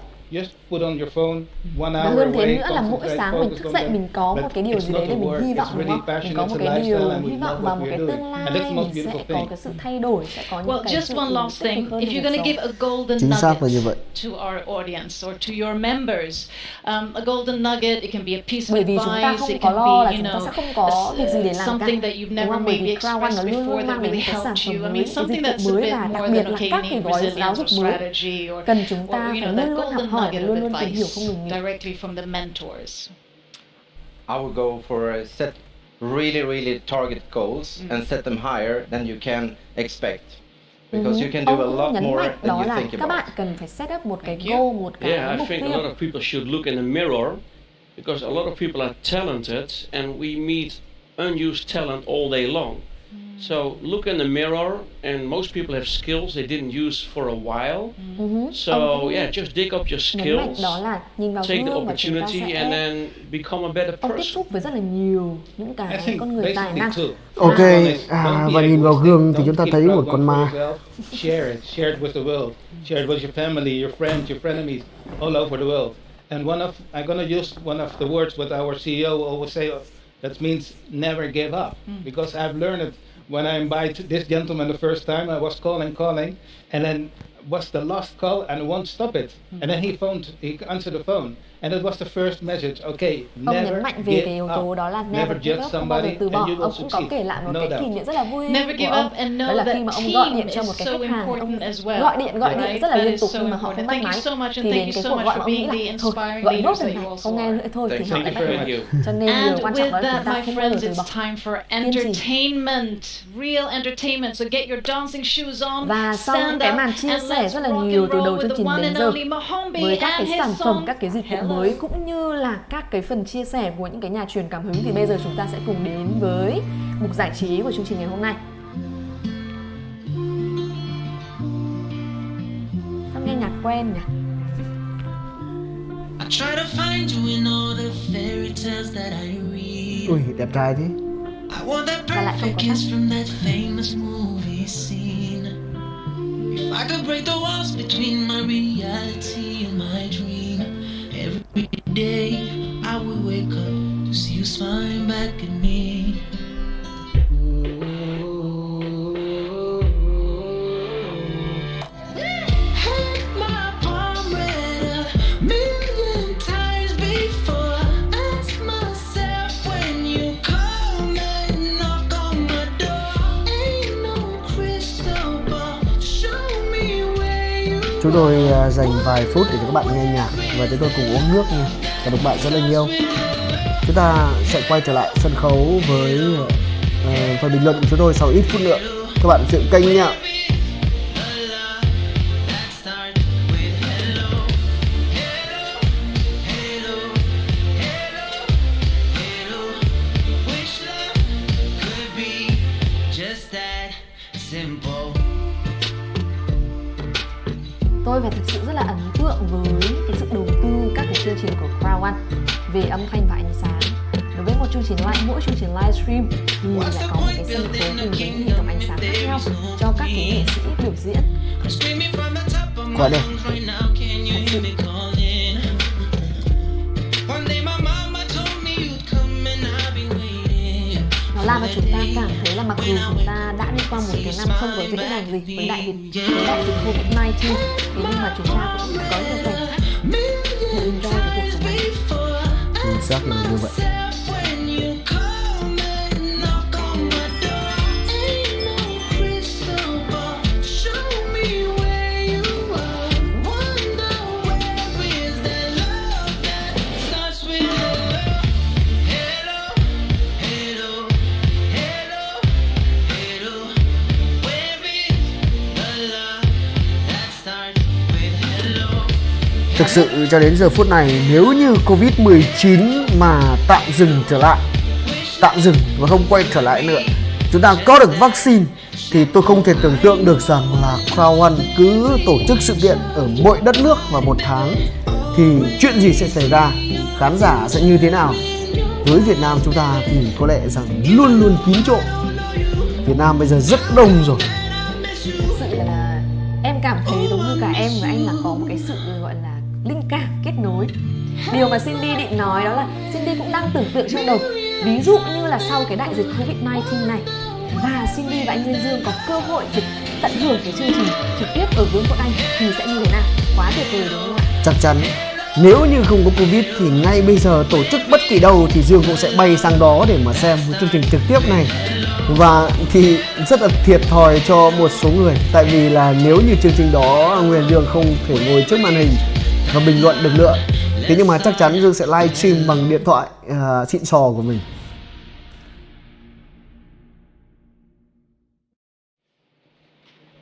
Và hơn thế nữa là mỗi sáng mình thức dậy mình có một cái điều gì đấy để mình hy vọng, đúng không? Mình có một cái điều hy vọng vào một cái tương lai, mình sẽ có cái sự thay đổi, sẽ có những cái sự one last thing, if you're going to give a golden chính xác là như vậy. nugget to our audience or to your members, a golden nugget, it can be a piece of bởi vì chúng ta advice, không it có can lo là be, chúng ta sẽ không có việc gì để làm cả. something that you've never maybe expressed before that really helped you. I mean, something that's a bit more than okay, you need resilience or strategy or you know, that golden nugget of advice directly from the mentors. I would go for set really target goals and set them higher than you can expect. Because you can do a lot more than you think các about. bạn cần phải set up một cái goal, một cái mục I think a lot of people should look in the mirror because a lot of people are talented and we meet unused talent all day long. So look in the mirror, and most people have skills they didn't use for a while. So yeah, just dig up your skills, đó là nhìn vào take the gương và chúng ta opportunity, sẽ and then become a better tiếp person. xúc với rất là nhiều những cái con người tài năng. Ok, và nhìn vào gương thì chúng ta thấy một con ma. Share it with the world, share it with your family, your friends, your frenemies, all over the world. And I'm gonna use one of the words what our CEO always say. That means never give up, because I've learned it when I invited this gentleman the first time. I was calling, and then was the last call, and I won't stop it. And then he answered the phone, and it was the first message. Okay, Ông never nhấn mạnh về give cái yếu tố up. đó là never give up, không bao giờ từ bỏ. Ông cũng có kể lại một cái kỷ niệm rất là vui Never của give ông. up and Đó know là that khi mà ông gọi team điện cho một is cái so khách hàng, ông important as well, gọi điện right? rất là That liên is tục so nhưng mà họ không important. bắt Thank you máy. so much, and Thì thank đến you cái so cuộc much gọi for mà ông nghĩ being là the thôi inspiring gọi nốt leaders lần that này, you also không nghe are. nữa thôi thì họ lại bắt máy. Cho nên And điều quan trọng đó with là that, chúng ta my không bao giờ friends, từ bỏ. it's time for Kiên trì. entertainment, real entertainment. So get your dancing shoes on, Và sau những stand cái up, màn chia and sẻ let's rất là rock nhiều and từ roll đầu with chương the trình one đến and giờ, only Mohombi với các and cái his sản phẩm, song các cái dịch vụ Hello. mới cũng như là các cái phần chia sẻ của những cái nhà truyền cảm hứng, thì bây giờ chúng ta sẽ cùng đến với mục giải trí của chương trình ngày hôm nay. Sao nghe nhạc quen nhỉ? Ui, đẹp trai thế. Và lại không có hát. If I could break the walls between my reality and my dream, every day I would wake up to see you smiling back at me. Had my palm read a million times before. Ask myself when you come and knock on my door. Ain't no crystal ball. Show me where you. Chúng tôi dành vài phút để cho các bạn nghe nhạc và chúng tôi cùng uống nước nha. Cảm ơn các bạn rất là nhiều. Chúng ta sẽ quay trở lại sân khấu với phần bình luận của chúng tôi sau ít phút nữa. Các bạn sự kênh nha. Tôi phải thực sự rất là ấn tượng với cái sự đầu tư các cái chương trình của Crowd1 về âm thanh và ánh sáng. Đối với một chương trình mỗi chương trình livestream thì lại có một cái sân khấu cùng với những hệ thống ánh sáng khác nhau cho các cái nghệ sĩ biểu diễn. Quá đẹp. Nó làm cho chúng ta cảm thấy là mặc dù chúng ta đã đi qua một cái năm không có diễn đàn gì với đại dịch Covid-19, thế nhưng mà chúng ta cũng có nhiều khoảnh khắc để enjoy cái cuộc sống này. Chính xác là như vậy. Thực sự cho đến giờ phút này, nếu như Covid-19 mà tạm dừng và không quay trở lại nữa, chúng ta có được vaccine thì tôi không thể tưởng tượng được rằng là Crowd1 cứ tổ chức sự kiện ở mỗi đất nước vào một tháng thì chuyện gì sẽ xảy ra, khán giả sẽ như thế nào. Với Việt Nam chúng ta thì có lẽ rằng luôn luôn kín chỗ. Việt Nam bây giờ rất đông rồi. Thực sự là em cảm thấy giống như cả em và anh là có một cái sự gọi là linh cảm kết nối. Điều mà Cindy định nói đó là Cindy cũng đang tưởng tượng trong đầu, ví dụ như là sau cái đại dịch Covid-19 này và Cindy và anh Nguyên Dương có cơ hội được tận hưởng cái chương trình trực tiếp ở Vương quốc Anh thì sẽ như thế nào. Quá tuyệt vời đúng không ạ? Chắc chắn nếu như không có Covid thì ngay bây giờ tổ chức bất kỳ đâu thì Dương cũng sẽ bay sang đó để mà xem chương trình trực tiếp này. Và thì rất là thiệt thòi cho một số người, tại vì là nếu như chương trình đó Nguyên Dương không thể ngồi trước màn hình và bình luận được nữa. Thế nhưng mà chắc chắn Dương sẽ livestream bằng điện thoại xịn sò của mình.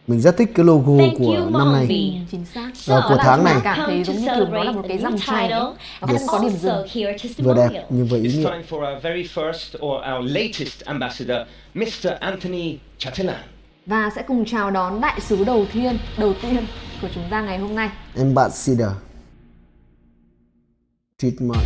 Mình rất thích cái logo của năm nay, Chính xác. của tháng này. Cảm thấy giống như kiểu nó là một cái dòng chảy, nó không có điểm dừng. Vừa đẹp nhưng vừa ý It's nghĩa. time for our very first or our latest ambassador, Mr. Anthony Chatelain. Và sẽ cùng chào đón đại sứ đầu tiên của chúng ta ngày hôm nay. Ambassador. Treatment.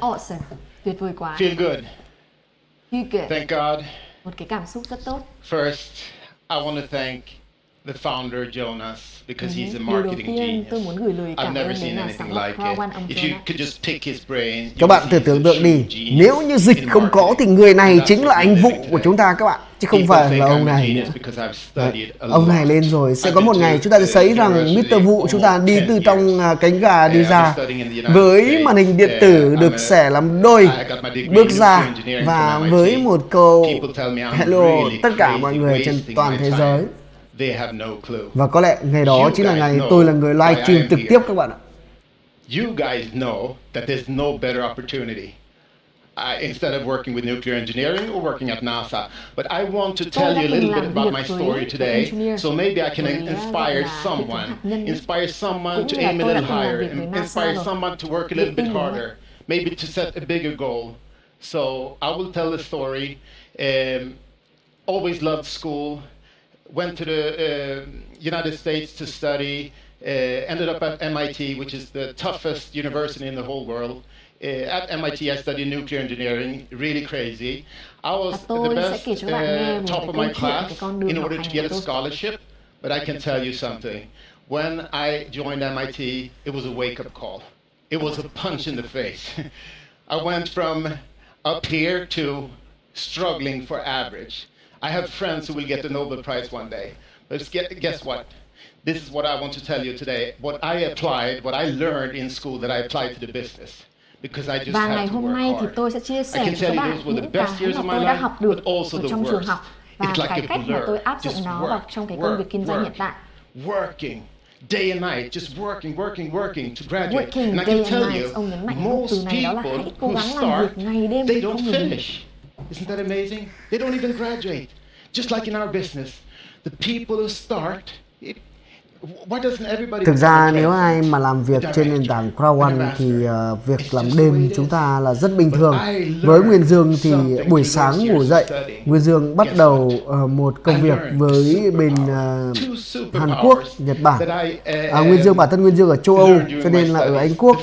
Awesome. Tuyệt vời quá. Feel good. Feel good. Thank God. Một cái cảm xúc rất tốt. First, I want to thank the founder Jonas because he's a Điều đầu marketing tiên tôi genius. muốn gửi lời I've cảm never ơn seen đến nhà anything sáng lập like Crowd1 it. ông If you Jonas. could just pick his brain, Các bạn thử tưởng tượng đi, nếu như dịch không có thì người này chính là anh Vụ của chúng ta các bạn, chứ không phải là ông này nữa. Đấy, ông này lên rồi, sẽ có một ngày chúng ta sẽ thấy rằng Mr. Vụ chúng ta đi từ trong cánh gà đi ra với màn hình điện tử được xẻ làm đôi, bước ra và với một câu hello tất cả mọi người trên toàn thế giới. Và có lẽ ngày đó chính là ngày tôi là người livestream trực tiếp các bạn ạ. You guys know that there's no better opportunity instead of working with nuclear engineering or working at NASA. But I want to tell you a little bit about my story today, so maybe I can inspire someone to aim a little higher, inspire someone to work a little bit harder, maybe to set a bigger goal. So I will tell the story. Always loved school, went to the United States to study, ended up at MIT, which is the toughest university in the whole world. At MIT, I studied nuclear engineering, really crazy. I was the best top of my class in order to get a scholarship, but I can tell you something. When I joined MIT, it was a wake-up call. It was a punch in the face. I went from up here to struggling for average. I have friends who will get the Nobel Prize one day. But guess what? This is what I want to tell you today. What I applied, what I learned in school that I applied to the business. Because I just Và had ngày to hôm work nay thì hard. tôi sẽ chia sẻ I can với tell các you bạn those were the những best cái years mà of my tôi đã life, học được but also ở the trong trường worst. học và It's like cái a cách mà blur. tôi áp dụng Just nó vào trong cái công việc kinh doanh hiện tại. Working day and night, just working to graduate. Working And I day can and tell night. you, Ông nhấn mạnh một từ most này đó là people hãy cố who gắng làm start, việc ngày đêm they không don't ngừng nghỉ. finish. Isn't that amazing? They don't even graduate. Just like in our business, the people who start, why doesn't everybody? Thực ra nếu ai mà làm việc trên nền tảng Crowd1 thì việc làm đêm chúng ta là rất bình thường. Với Nguyên Dương thì buổi sáng ngủ dậy, Nguyên Dương bắt đầu một công việc với bên Hàn Quốc, Nhật Bản. Nguyên Dương, bản thân Nguyên Dương ở châu Âu cho nên là ở Anh Quốc.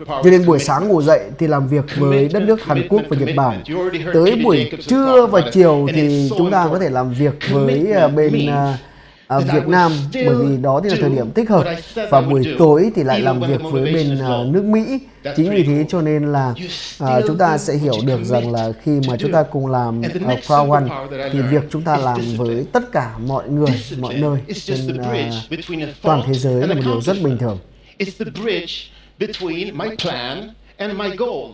Cho nên buổi sáng ngủ dậy thì làm việc với đất nước Hàn Quốc và Nhật Bản. Tới buổi trưa và chiều thì chúng ta có thể làm việc với bên Việt Nam, bởi vì đó thì là thời điểm thích hợp, và buổi tối thì lại làm việc với bên nước Mỹ. Chính vì thế cho nên là chúng ta sẽ hiểu được rằng là khi mà chúng ta cùng làm Crowd1 thì việc chúng ta làm với tất cả mọi người, mọi nơi trên toàn thế giới là một điều rất bình thường. It's the bridge between my plan and my goal.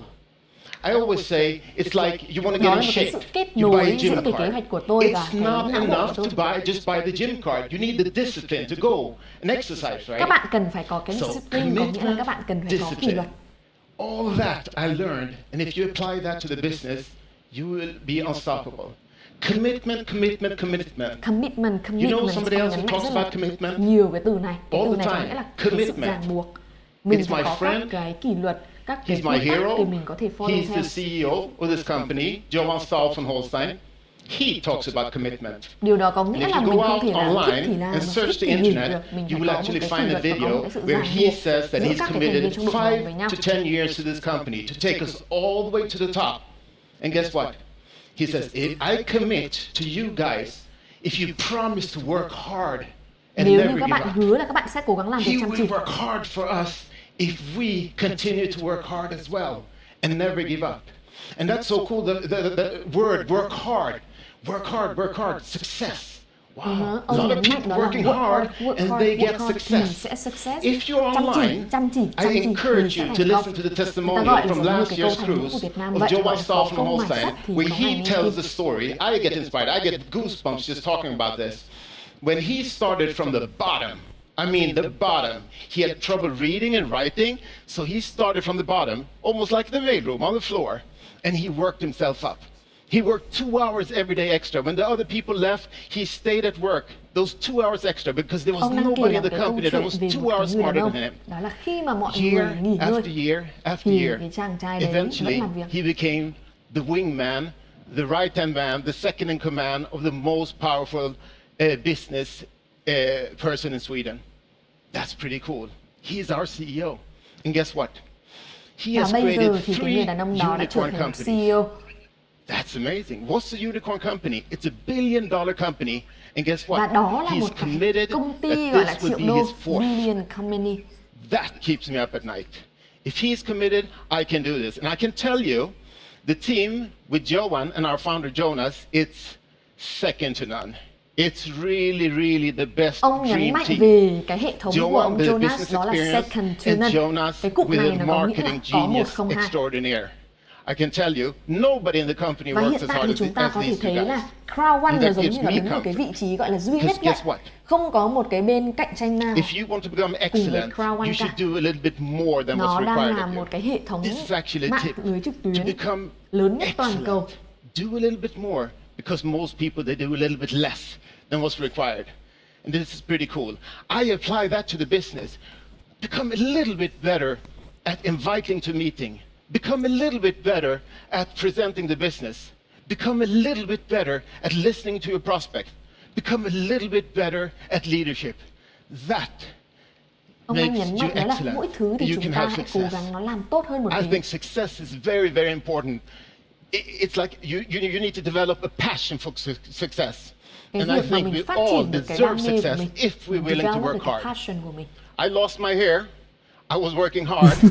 I always say it's like you want to get in shape. You buy a gym card. It's not enough to just buy the gym card. You need the discipline to go and exercise, right? Các bạn cần phải có cái discipline, có nghĩa là các bạn cần phải có kỷ luật. All of that I learned, and if you apply that to the business, you will be unstoppable. Commitment. You know somebody else who talks about commitment? Nhiều cái từ này, cái từ này có nghĩa là cái sự Commitment. ràng buộc. Mình phải có các cái kỷ luật, các cái He's my quy tắc hero. để mình có thể follow He's theo. the CEO of this company, Johan Stahl von Holstein. He talks about commitment. Điều đó có nghĩa And là if you mình go không out thể làm thích thì online làm, and mà search thích the thì nghỉ internet, được. Mình you phải will có một actually cái find kỷ a luật và có một video cái sự where ràng he buộc says that giữa he's các cái thành viên committed trong đội nhóm với nhau. 5 to 10 years to this company to take us all the way to the top. And guess what? He says, if I commit to you guys, if you promise to work hard and Nếu never như các give bạn up, hứa là các bạn sẽ cố gắng làm he việc chăm chỉ, will work hard for us if we continue to work hard as well and never give up. And that's so cool, the word work hard, success. Wow, a lot of people working hard and they get success. If you're online, I encourage you to listen to the testimonial from last year's cruise of Johan Stahl from Holstein, where he tells the story. I get inspired, I get goosebumps just talking about this. When he started from the bottom, I mean the bottom, he had trouble reading and writing, so he started from the bottom, almost like the maidroom on the floor, and he worked himself up. He worked 2 hours every day extra. When the other people left, he stayed at work those 2 hours extra because there was nobody in the company that was 2 hours smarter than him. Year after year after year, eventually he became the wingman, the right-hand man, the second in command of the most powerful business person in Sweden. That's pretty cool. He's our CEO. And guess what? He has created 3 unicorn companies. That's amazing. What's a unicorn company? It's $1 billion company. And guess what? He's committed that this would be his 4th. That keeps me up at night. If he's committed, I can do this. And I can tell you, the team with Johan and our founder Jonas, it's second to none. It's really, really the best Ông nhấn dream mạnh team. về cái hệ thống của Johan ông with a Jonas business đó là experience second to none. and Jonas Cái cụm with này a nó có nghĩa là marketing có một genius không hai. extraordinaire. I can tell you, nobody in the company Và works hiện as tại hard thì as chúng ta có thể these two thấy guys. là Crowd1 And là that giống gives như là me đứng ở cái vị trí gọi là duy nhất Because guess vậy. what? Không có một cái bên cạnh tranh nào If you want to become cùng với excellent, Crowd1 you cả. should do a little bit more than Nó what's đang required là of you. một cái hệ thống This is actually a mạng tip lưới trực to tuyến become lớn nhất toàn cầu. do a little bit more because most people they do a little bit less than what's required. And this is pretty cool. I apply that to the business. Become a little bit better at inviting to meeting. Become a little bit better at presenting the business. Become a little bit better at listening to your prospect. Become a little bit better at leadership. That Ông đang makes nhấn you mạnh đó là excellent. mỗi thứ thì You chúng can ta have hãy cố success. gắng nó làm tốt hơn một I tí. think success is very, very important. It's like you need to develop a passion for success. Cái And I việc mà think mình we phát all triển được cái đam deserve mê của success mình, if we're willing to develop work được cái hard. passion của mình. I lost my hair. I was working hard.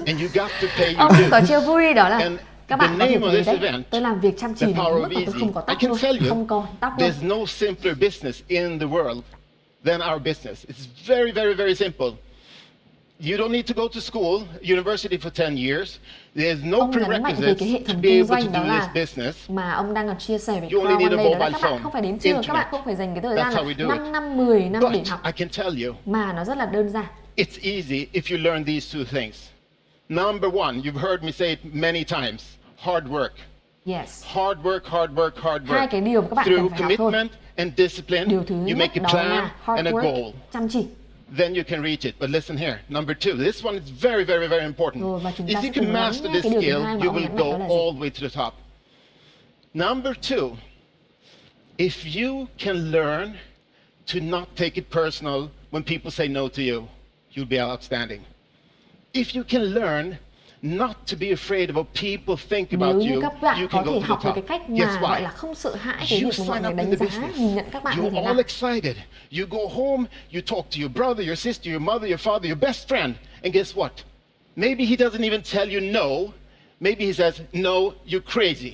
And you got to pay your Ông có dues. chiêu vui đó là And các the bạn có thể name of thấy this đấy, event, tôi làm việc chăm chỉ the đến power mức of mà tôi không có easy. I tóc can luôn, tell you, không có tóc luôn. there's no simpler business in the world than our business. It's very, very, very simple. You don't need to go to school, university for 10 years. There's no Ông nhấn mạnh về cái hệ prerequisites to thống be kinh able to doanh đó do là this business. mà ông đang còn chia sẻ với You only need Crowd1 a đây đó là mobile các bạn phone, không phải đến trường, các internet. bạn không phải dành cái thời That's gian how we do là it. 5 năm, 10 năm để But học, I can tell you, mà nó rất là đơn giản. it's easy if you learn these two things. Number one, you've heard me say it many times, hard work. Yes. Hard work, hard work, hard work. Hai cái điều mà các bạn Through cần phải học thôi. commitment and discipline, Điều thứ you nhất make a đó plan là hard and a work, goal. chăm chỉ. Then you can reach it. But listen here, number two, this one is very, very, very important. Rồi, và chúng ta If sẽ you can cùng lắng master nghe this cái điều thứ skill, hai mà you ông will nhấn go mạnh đó là gì? all the way to the top. Number two, if you can learn to not take it personal when people say no to you, you'll be outstanding. If you can learn not to be afraid of what people think Nếu about như you, các bạn you có can go thể to học the về top. cái cách Guess mà gọi why? là không sợ hãi cái You việc mà mọi sign người up in đánh the giá, business. nhìn nhận các bạn như thế You're nào. all excited. You go home, you talk to your brother, your sister, your mother, your father, your best friend, and guess what? Maybe he doesn't even tell you no. Maybe he says, no, you're crazy.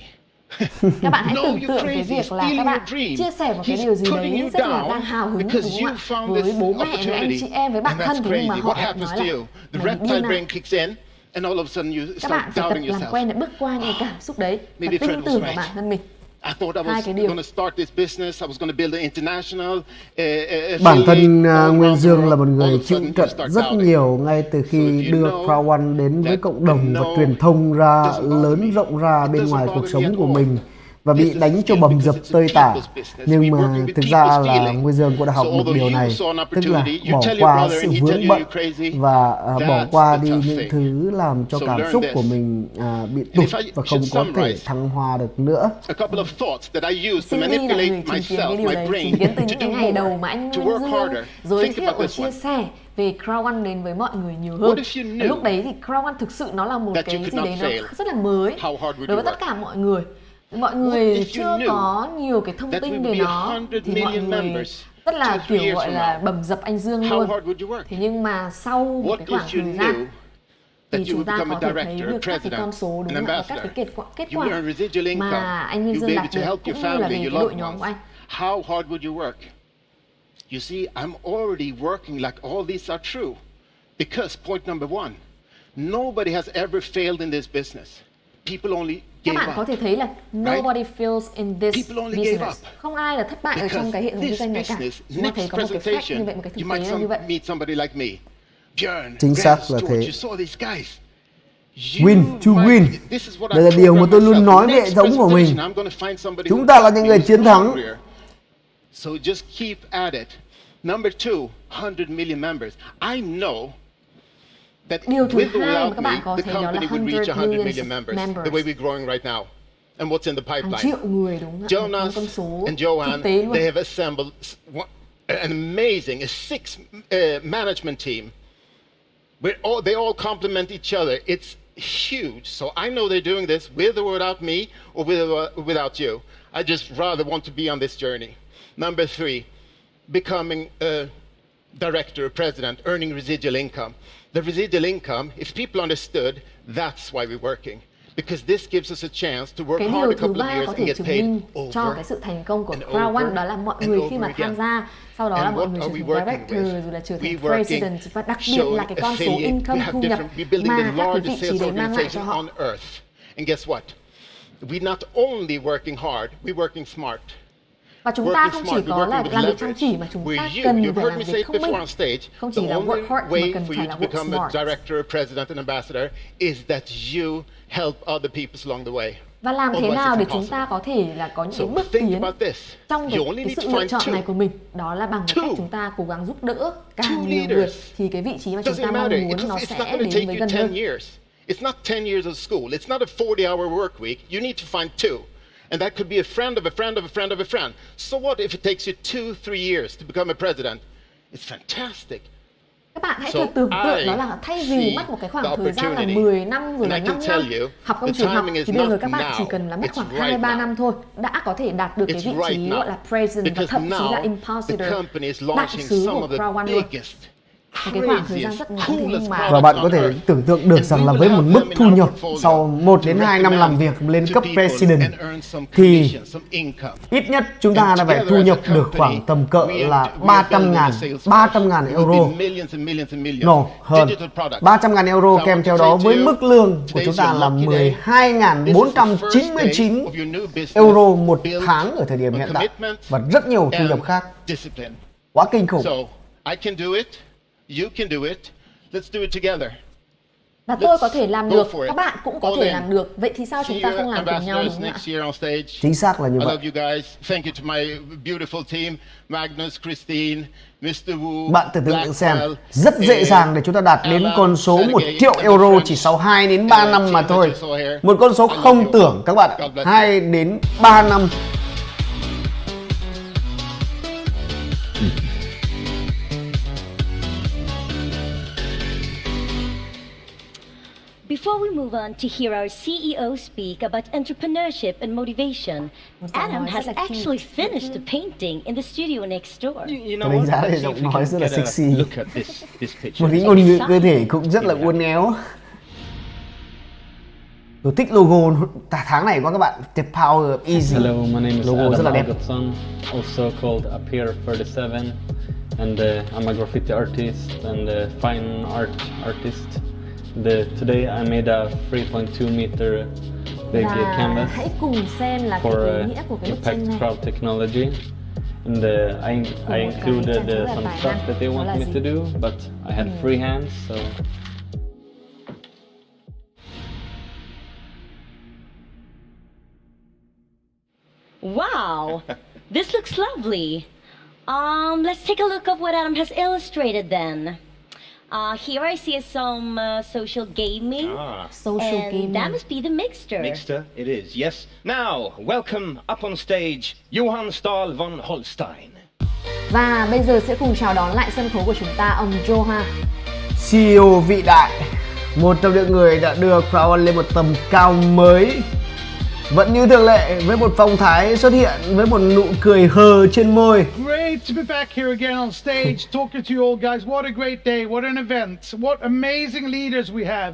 Các bạn hãy No, tưởng you're tượng cái crazy. việc He's là các stealing bạn your dream. chia sẻ một cái He's điều gì putting đấy you rất là down đang hào hứng, đúng because không you ạ? found Với this bố mẹ, với anh opportunity. chị em, với bạn And thân, that's thế nhưng mà crazy. họ What lại happens nói to là you? The mày bị reptile điên à? brain kicks in, and all of a sudden you Các start bạn phải tập doubting làm yourself. quen để bước qua những cái cảm xúc đấy và Maybe tin Fred was tưởng vào right. bản thân mình. I thought I Hai was cái điều. going to start this business. I was going to build an international Bản thân affiliate Nguyên all Dương around là the một world. người All of a chịu sudden you trận start rất doubting. nhiều ngay từ khi đưa Crowd1 đến với cộng đồng và truyền thông ra lớn rộng ra bên ngoài cuộc sống của mình và bị đánh cho bầm dập tơi tả. Nhưng mà thực ra là Nguyên Dương cũng đã học được điều này, tức là bỏ qua sự vướng bận và bỏ qua đi những thứ làm cho cảm xúc của mình bị tụt và không có thể thăng hoa được nữa. Cindy là người chứng kiến cái điều đấy, chứng kiến từ những cái ngày đầu mà anh Nguyên Dương giới thiệu và chia sẻ về Crowd1 đến với mọi người nhiều hơn. Lúc đấy thì Crowd1 thực sự nó là một cái gì đấy nó rất là mới đối với tất cả mọi người. Mọi người chưa có nhiều cái thông tin về nó thì mọi người rất là kiểu gọi là bầm dập anh Dương luôn. Thế nhưng mà sau một cái khoảng thời gian thì chúng ta có thể thấy được các cái con số đúng không? Và các cái kết quả mà anh Nguyên Dương đạt được cũng như là về cái đội nhóm của anh. how hard would you work? You see, I'm already working like all these are true. Because, point number one, nobody has ever failed in this business. People only Các gave bạn có up. thể thấy là nobody fails in this People only gave business. up. Không ai là thất bại ở trong cái hệ thống kinh This doanh này cả. business Chúng ta thấy next có một cái fact như presentation, vậy, một cái thực you might tế là như vậy. meet somebody like me. Björn, Chính xác Rens, là George, thế. you saw these guys. Win to win. Đây là điều mà tôi luôn nói với hệ thống của mình. Chúng ta là những người chiến thắng. So just keep at it. Number 2, 100 million members. I know that Điều thứ with or hai mà without các me, bạn có the thấy đó là company would reach 100 100 million million members, members. the way we're growing right now. And what's in the Hàng pipeline? triệu người đúng không ạ? Một Jonas con số and thực Johan, tế luôn. they have assembled an amazing, a 6 management team. They all complement each other. It's huge. So I know they're doing this with or without me or without you. I just rather want to be on this journey. Number 3, becoming a director, president, earning residual income. The residual income, if people understood, that's why we're working. Because this gives us a chance to work Cái hard điều a thứ couple of ba years có and thể get chứng paid minh cho over cái sự thành công của and Crowd1 over đó là mọi and người over khi mà tham again. gia, sau đó là And mọi what người are trở we thành working director with? rồi là trở thành We working president, và đặc biệt showing là cái con số affiliate. income We have thu nhập we're building mà the các cái vị largest trí sales đấy mang lại cho organization họ. on earth. And guess what? We're not only working hard, we're working smart. Và chúng ta không chỉ có là làm việc chăm chỉ mà chúng ta cần phải làm việc thông minh. Không chỉ là work hard mà cần phải là work become a smart. director, president and ambassador is that you help other people along the way. Và làm thế nào để chúng ta có thể là có những cái bước tiến trong cái sự lựa chọn này của mình. Đó là bằng cách chúng ta cố gắng giúp đỡ càng nhiều người thì cái vị trí mà chúng ta mong muốn nó sẽ đến với gần hơn. It's not 10 years of school. It's not a 40-hour work week. You need to find 2. And that could be a friend of a friend of a friend of a friend. So what if it takes you 2-3 years to become a president? It's fantastic. Các bạn hãy thử tưởng tượng đó là thay vì mất một cái khoảng thời gian là 10 năm rồi là 5 năm học trong trường học thì bây giờ các bạn chỉ cần là mất khoảng 2-3 năm thôi đã có thể đạt được cái vị trí gọi là president và thậm chí là ambassador, đại sứ của Crowd1 luôn. Một cái khoảng thời gian rất ngắn thế nhưng mà và bạn có thể tưởng tượng được rằng là với một mức thu nhập sau 1 đến 2 năm làm việc lên cấp president thì ít nhất chúng ta đã phải thu nhập được khoảng tầm cỡ là 300.000 euro. No, hơn 300.000 euro kèm theo đó với mức lương của chúng ta là 12.499 euro một tháng ở thời điểm hiện tại và rất nhiều thu nhập khác. Quá kinh khủng. You can do it. Let's do it together. Và tôi có thể làm được, các bạn cũng có thể làm được. Vậy thì sao chúng ta không làm cùng nhau đúng không ạ? Chính xác là như vậy. Bạn tưởng tượng xem, rất dễ dàng để chúng ta đạt đến con số 1 triệu euro chỉ sau 2 đến 3 năm mà thôi. Một con số không tưởng các bạn ạ. 2 đến 3 năm. Before we move on to hear our CEO speak about entrepreneurship and motivation, Adam has actually finished a painting in the studio next door. You know what? Đánh giá giọng nói rất là sexy. Look at this picture. Một cái ngôn ngữ cơ thể cũng rất là uốn éo. Tôi thích logo tháng này quá các bạn. The Power of Easy. Hello, my name is logo rất là Adam đẹp. Algotsson, also called Appear 37, and I'm a graffiti artist and a fine art artist. Today I made a 3.2 meter big canvas hãy cùng xem là for cái ý nghĩa của cái bức tranh impact này. crowd technology, and I included some stuff that they want me to do, but I had free hands, so. Wow, this looks lovely. Let's take a look at what Adam has illustrated then. Here I see some social gaming. And that must be the mixter. Mixter, it is, yes. Now, welcome up on stage, Johan Stahl von Holstein. Và bây giờ sẽ cùng chào đón lại sân khấu của chúng ta ông Johan, CEO vĩ đại, một trong những người đã đưa Crowd1 lên một tầm cao mới. Vẫn như thường lệ với một phong thái xuất hiện với một nụ cười hờ trên môi. Great to be back here again on stage talking to you all guys. What a great day, what an event, what amazing leaders we have.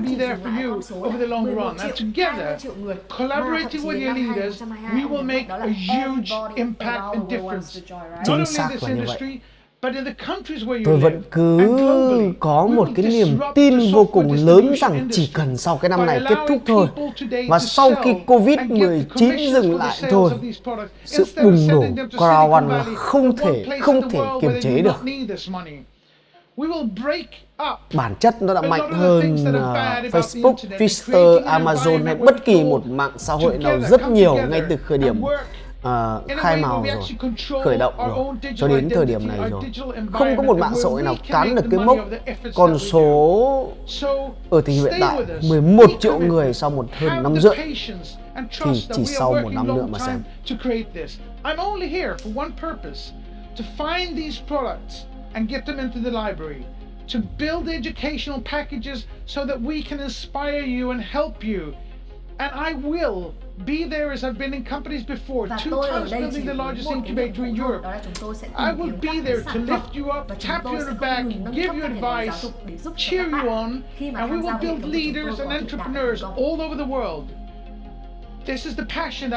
to be there for you over the long run. And together, collaborating with your leaders, we will make a huge impact and difference, not only in this industry, But in the countries where you Tôi vẫn live, cứ có một cái niềm tin vô cùng lớn rằng chỉ cần sau cái năm này kết thúc thôi, và sau khi Covid-19 dừng lại thôi, sự bùng nổ Crowd1 là không thể kiềm chế được. Bản chất nó đã mạnh hơn Facebook, Twitter, Amazon hay bất kỳ một mạng xã hội nào rất nhiều ngay từ khởi điểm khai mào rồi, khởi động rồi, cho đến thời điểm này rồi. Không có một mạng xã hội nào cán được cái mốc con số ở thời hiện tại 11 triệu người sau hơn 5 rưỡi, thì chỉ sau 1 năm nữa mà xem. I'm only here for one purpose, to find these products and get them into the library, to build the educational packages so that we can inspire you and help you. And I will be there as I've been in companies before, 2 times building the largest incubator in Europe. I will be there to lift you up, tap you on the back, give you advice, cheer you on, and we will build leaders and entrepreneurs all over the world. This is the passion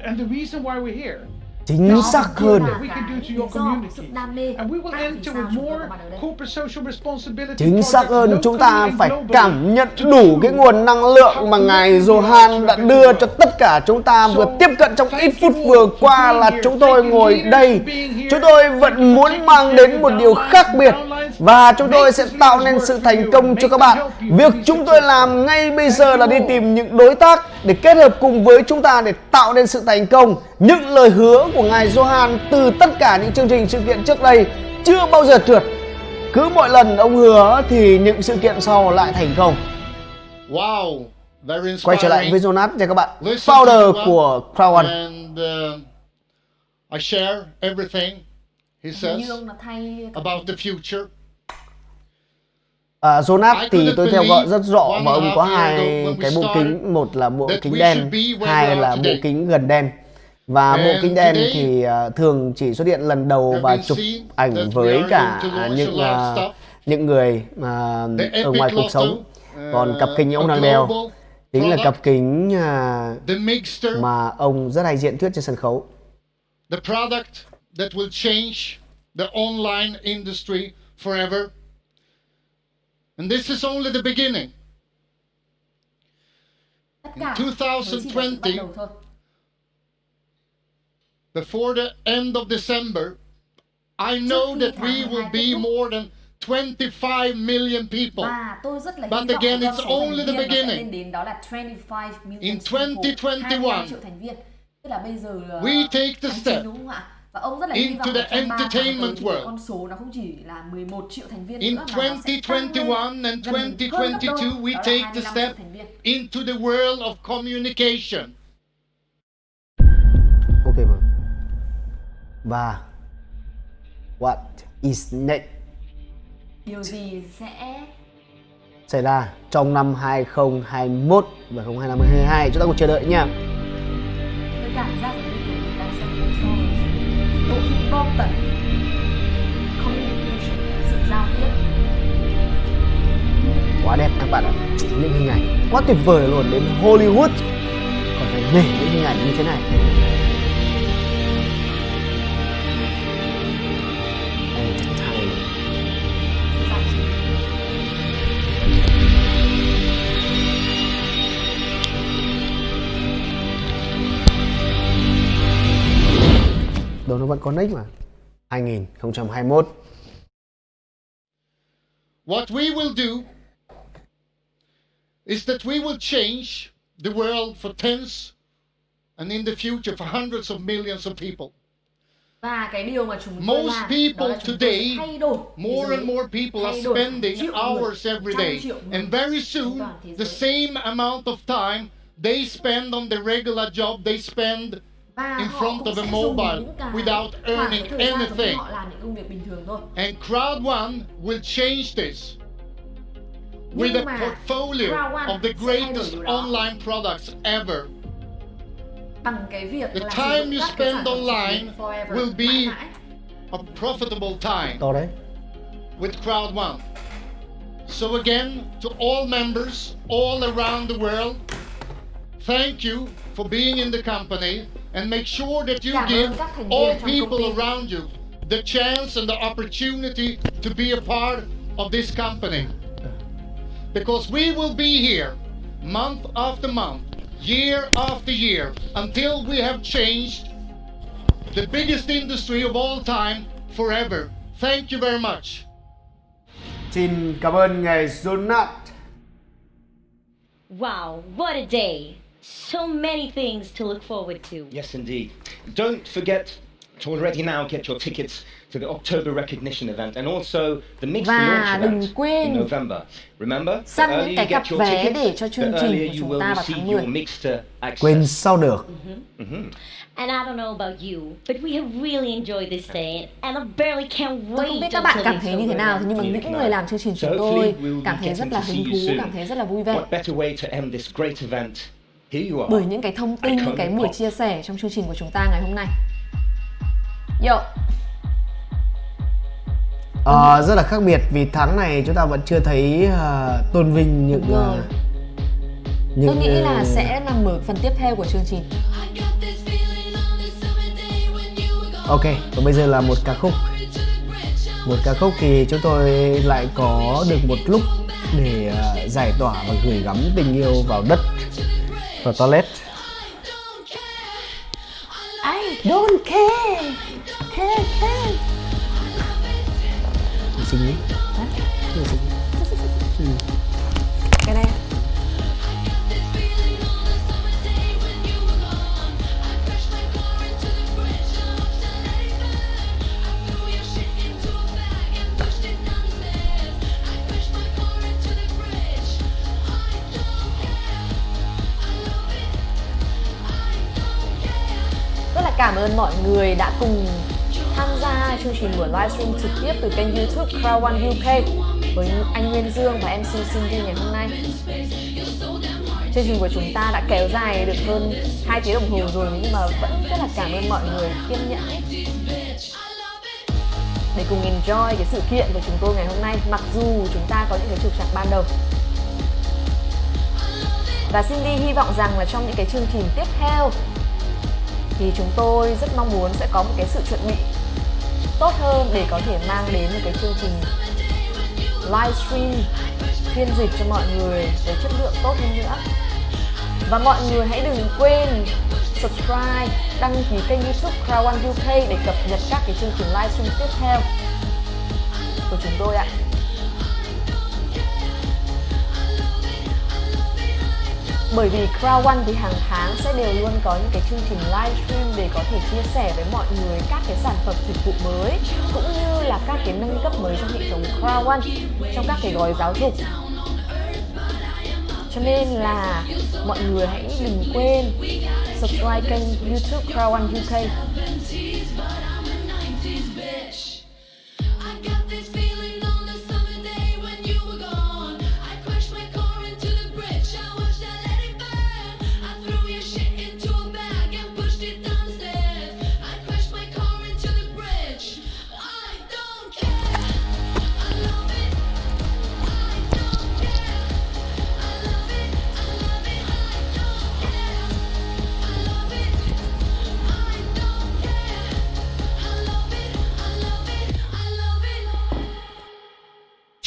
and the reason why we're here. Chính xác hơn, chính xác hơn, chúng ta phải cảm nhận đủ cái nguồn năng lượng mà ngài Johan đã đưa cho tất cả chúng ta vừa tiếp cận trong ít phút vừa qua. Là chúng tôi ngồi đây, chúng tôi vẫn muốn mang đến một điều khác biệt, và chúng tôi sẽ tạo nên sự thành công cho các bạn. Việc chúng tôi làm ngay bây giờ là đi tìm những đối tác để kết hợp cùng với chúng ta để tạo nên sự thành công. Những lời hứa của ngài Johan từ tất cả những chương trình sự kiện trước đây chưa bao giờ trượt. Cứ mỗi lần ông hứa thì những sự kiện sau lại thành công. Wow, very inspiring. Quay trở lại với Jonas nha các bạn, founder của Crowd1. And I share everything he says about the future. Jonas thì tôi theo dõi rất rõ, và ông có 2 cái bộ kính, một là bộ kính đen, 2 là bộ kính gần đen. Và bộ kính đen thì thường chỉ xuất hiện lần đầu và chụp ảnh với cả những người ở ngoài cuộc sống. Còn cặp kính ông đang đeo chính là cặp kính mà ông rất hay diễn thuyết trên sân khấu. The product that will change the online industry forever. And this is only the beginning. In 2020, before the end of December, I know that we will be more than 25 million people. But again, it's only the beginning. In 2021, we take the step into the entertainment world. In 2021 and 2022, we take the step into the world of communication. Ok mà. Và what is next? Điều gì sẽ xảy ra trong năm 2021 và 2022? Chúng ta cùng chờ đợi nha. Tôi cảm giác là mình đang xem một so bộ phim bom tấn, communication, sự giao tiếp. Quá đẹp các bạn ạ. Những hình ảnh quá tuyệt vời luôn, đến Hollywood còn phải nể những hình ảnh như thế này. Đồ nó vẫn có nick mà. 2021. What we will do is that we will change the world for tens and in the future for hundreds of millions of people. Và cái điều mà chúng tôi Most làm people đó là chúng tôi today, sẽ thay đổi more and more people are spending hours every day, and very soon the same amount of time they spend on the regular job they spend in front of a mobile without earning anything. And Crowd1 will change this with a portfolio of the greatest online products ever. The time you spend online will be a profitable time with Crowd1. So again, to all members all around the world, thank you for being in the company, and make sure that you give all people around you the chance and the opportunity to be a part of this company. Because we will be here month after month, year after year, until we have changed the biggest industry of all time forever. Thank you very much. Xin cảm ơn ngài Jonat. Wow, what a day. So many things to look forward to. Yes, indeed. Don't forget to already now get your tickets to the October recognition event and also the mixed launch event in November. Remember, the earlier you get your tickets, the earlier you will receive your mixed access. Quên sao được. And I don't know about you, but we have really enjoyed this day, and I barely can't wait. Tôi không biết các bạn cảm thấy như thế nào, nhưng mà những người làm chương trình chúng tôi cảm thấy rất là hứng thú, cảm thấy rất là vui vẻ. What better way to end this great event? Here you are. Bởi những cái thông tin, những cái buổi chia sẻ trong chương trình của chúng ta ngày hôm nay. Yo. Rất là khác biệt vì tháng này chúng ta vẫn chưa thấy tôn vinh những tôi nghĩ là sẽ nằm ở phần tiếp theo của chương trình. Ok, và bây giờ là một ca khúc. Một ca khúc thì chúng tôi lại có được một lúc để giải tỏa và gửi gắm tình yêu vào đất, vào toilet. I don't care. Care. Xin nhé. Cái này. Rất là cảm ơn mọi người đã cùng tham gia chương trình buổi livestream trực tiếp từ kênh YouTube Crowd1 UK với anh Nguyên Dương và MC Cindy ngày hôm nay. Chương trình của chúng ta đã kéo dài được hơn 2 tiếng đồng hồ rồi, nhưng mà vẫn rất là cảm ơn mọi người kiên nhẫn để cùng enjoy cái sự kiện của chúng tôi ngày hôm nay, mặc dù chúng ta có những cái trục trặc ban đầu. Và Cindy hy vọng rằng là trong những cái chương trình tiếp theo thì chúng tôi rất mong muốn sẽ có một cái sự chuẩn bị tốt hơn để có thể mang đến một cái chương trình livestream phiên dịch cho mọi người với chất lượng tốt hơn nữa. Và mọi người hãy đừng quên subscribe, đăng ký kênh YouTube Crowd1 UK để cập nhật các cái chương trình livestream tiếp theo của chúng tôi ạ. Bởi vì Crowd1 thì hàng tháng sẽ đều luôn có những cái chương trình livestream để có thể chia sẻ với mọi người các cái sản phẩm dịch vụ mới, cũng như là các cái nâng cấp mới trong hệ thống Crowd1, trong các cái gói giáo dục. Cho nên là mọi người hãy đừng quên subscribe kênh YouTube Crowd1 UK.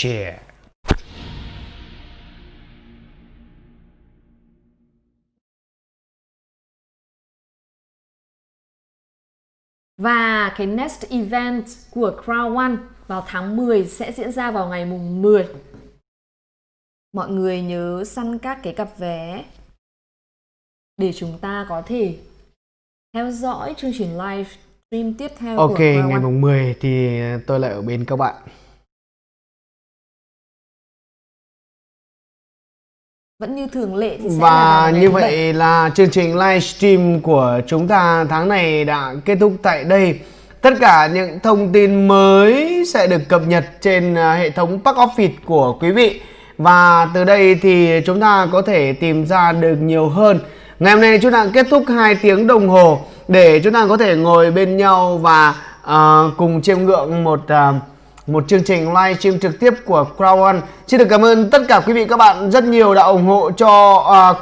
Yeah. Và cái next event của Crowd1 vào tháng 10 sẽ diễn ra vào ngày mùng 10. Mọi người nhớ săn các cái cặp vé để chúng ta có thể theo dõi chương trình livestream tiếp theo của Crowd1. Ok, ngày mùng 10 thì tôi lại ở bên các bạn. Vẫn như thường lệ thì sẽ và như vậy là chương trình livestream của chúng ta tháng này đã kết thúc tại đây. Tất cả những thông tin mới sẽ được cập nhật trên hệ thống back office của quý vị. Và từ đây thì chúng ta có thể tìm ra được nhiều hơn. Ngày hôm nay chúng ta kết thúc 2 tiếng đồng hồ để chúng ta có thể ngồi bên nhau và cùng chiêm ngưỡng một một chương trình livestream trực tiếp của Crowd1. Xin được cảm ơn tất cả quý vị các bạn rất nhiều đã ủng hộ cho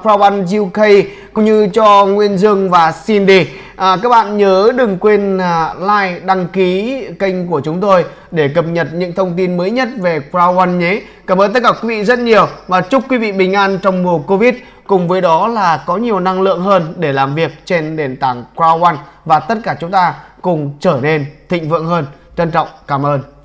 Crowd1 UK cũng như cho Nguyên Dương và Cindy. Các bạn nhớ đừng quên like, đăng ký kênh của chúng tôi để cập nhật những thông tin mới nhất về Crowd1 nhé. Cảm ơn tất cả quý vị rất nhiều và chúc quý vị bình an trong mùa Covid. Cùng với đó là có nhiều năng lượng hơn để làm việc trên nền tảng Crowd1 và tất cả chúng ta cùng trở nên thịnh vượng hơn. Trân trọng cảm ơn.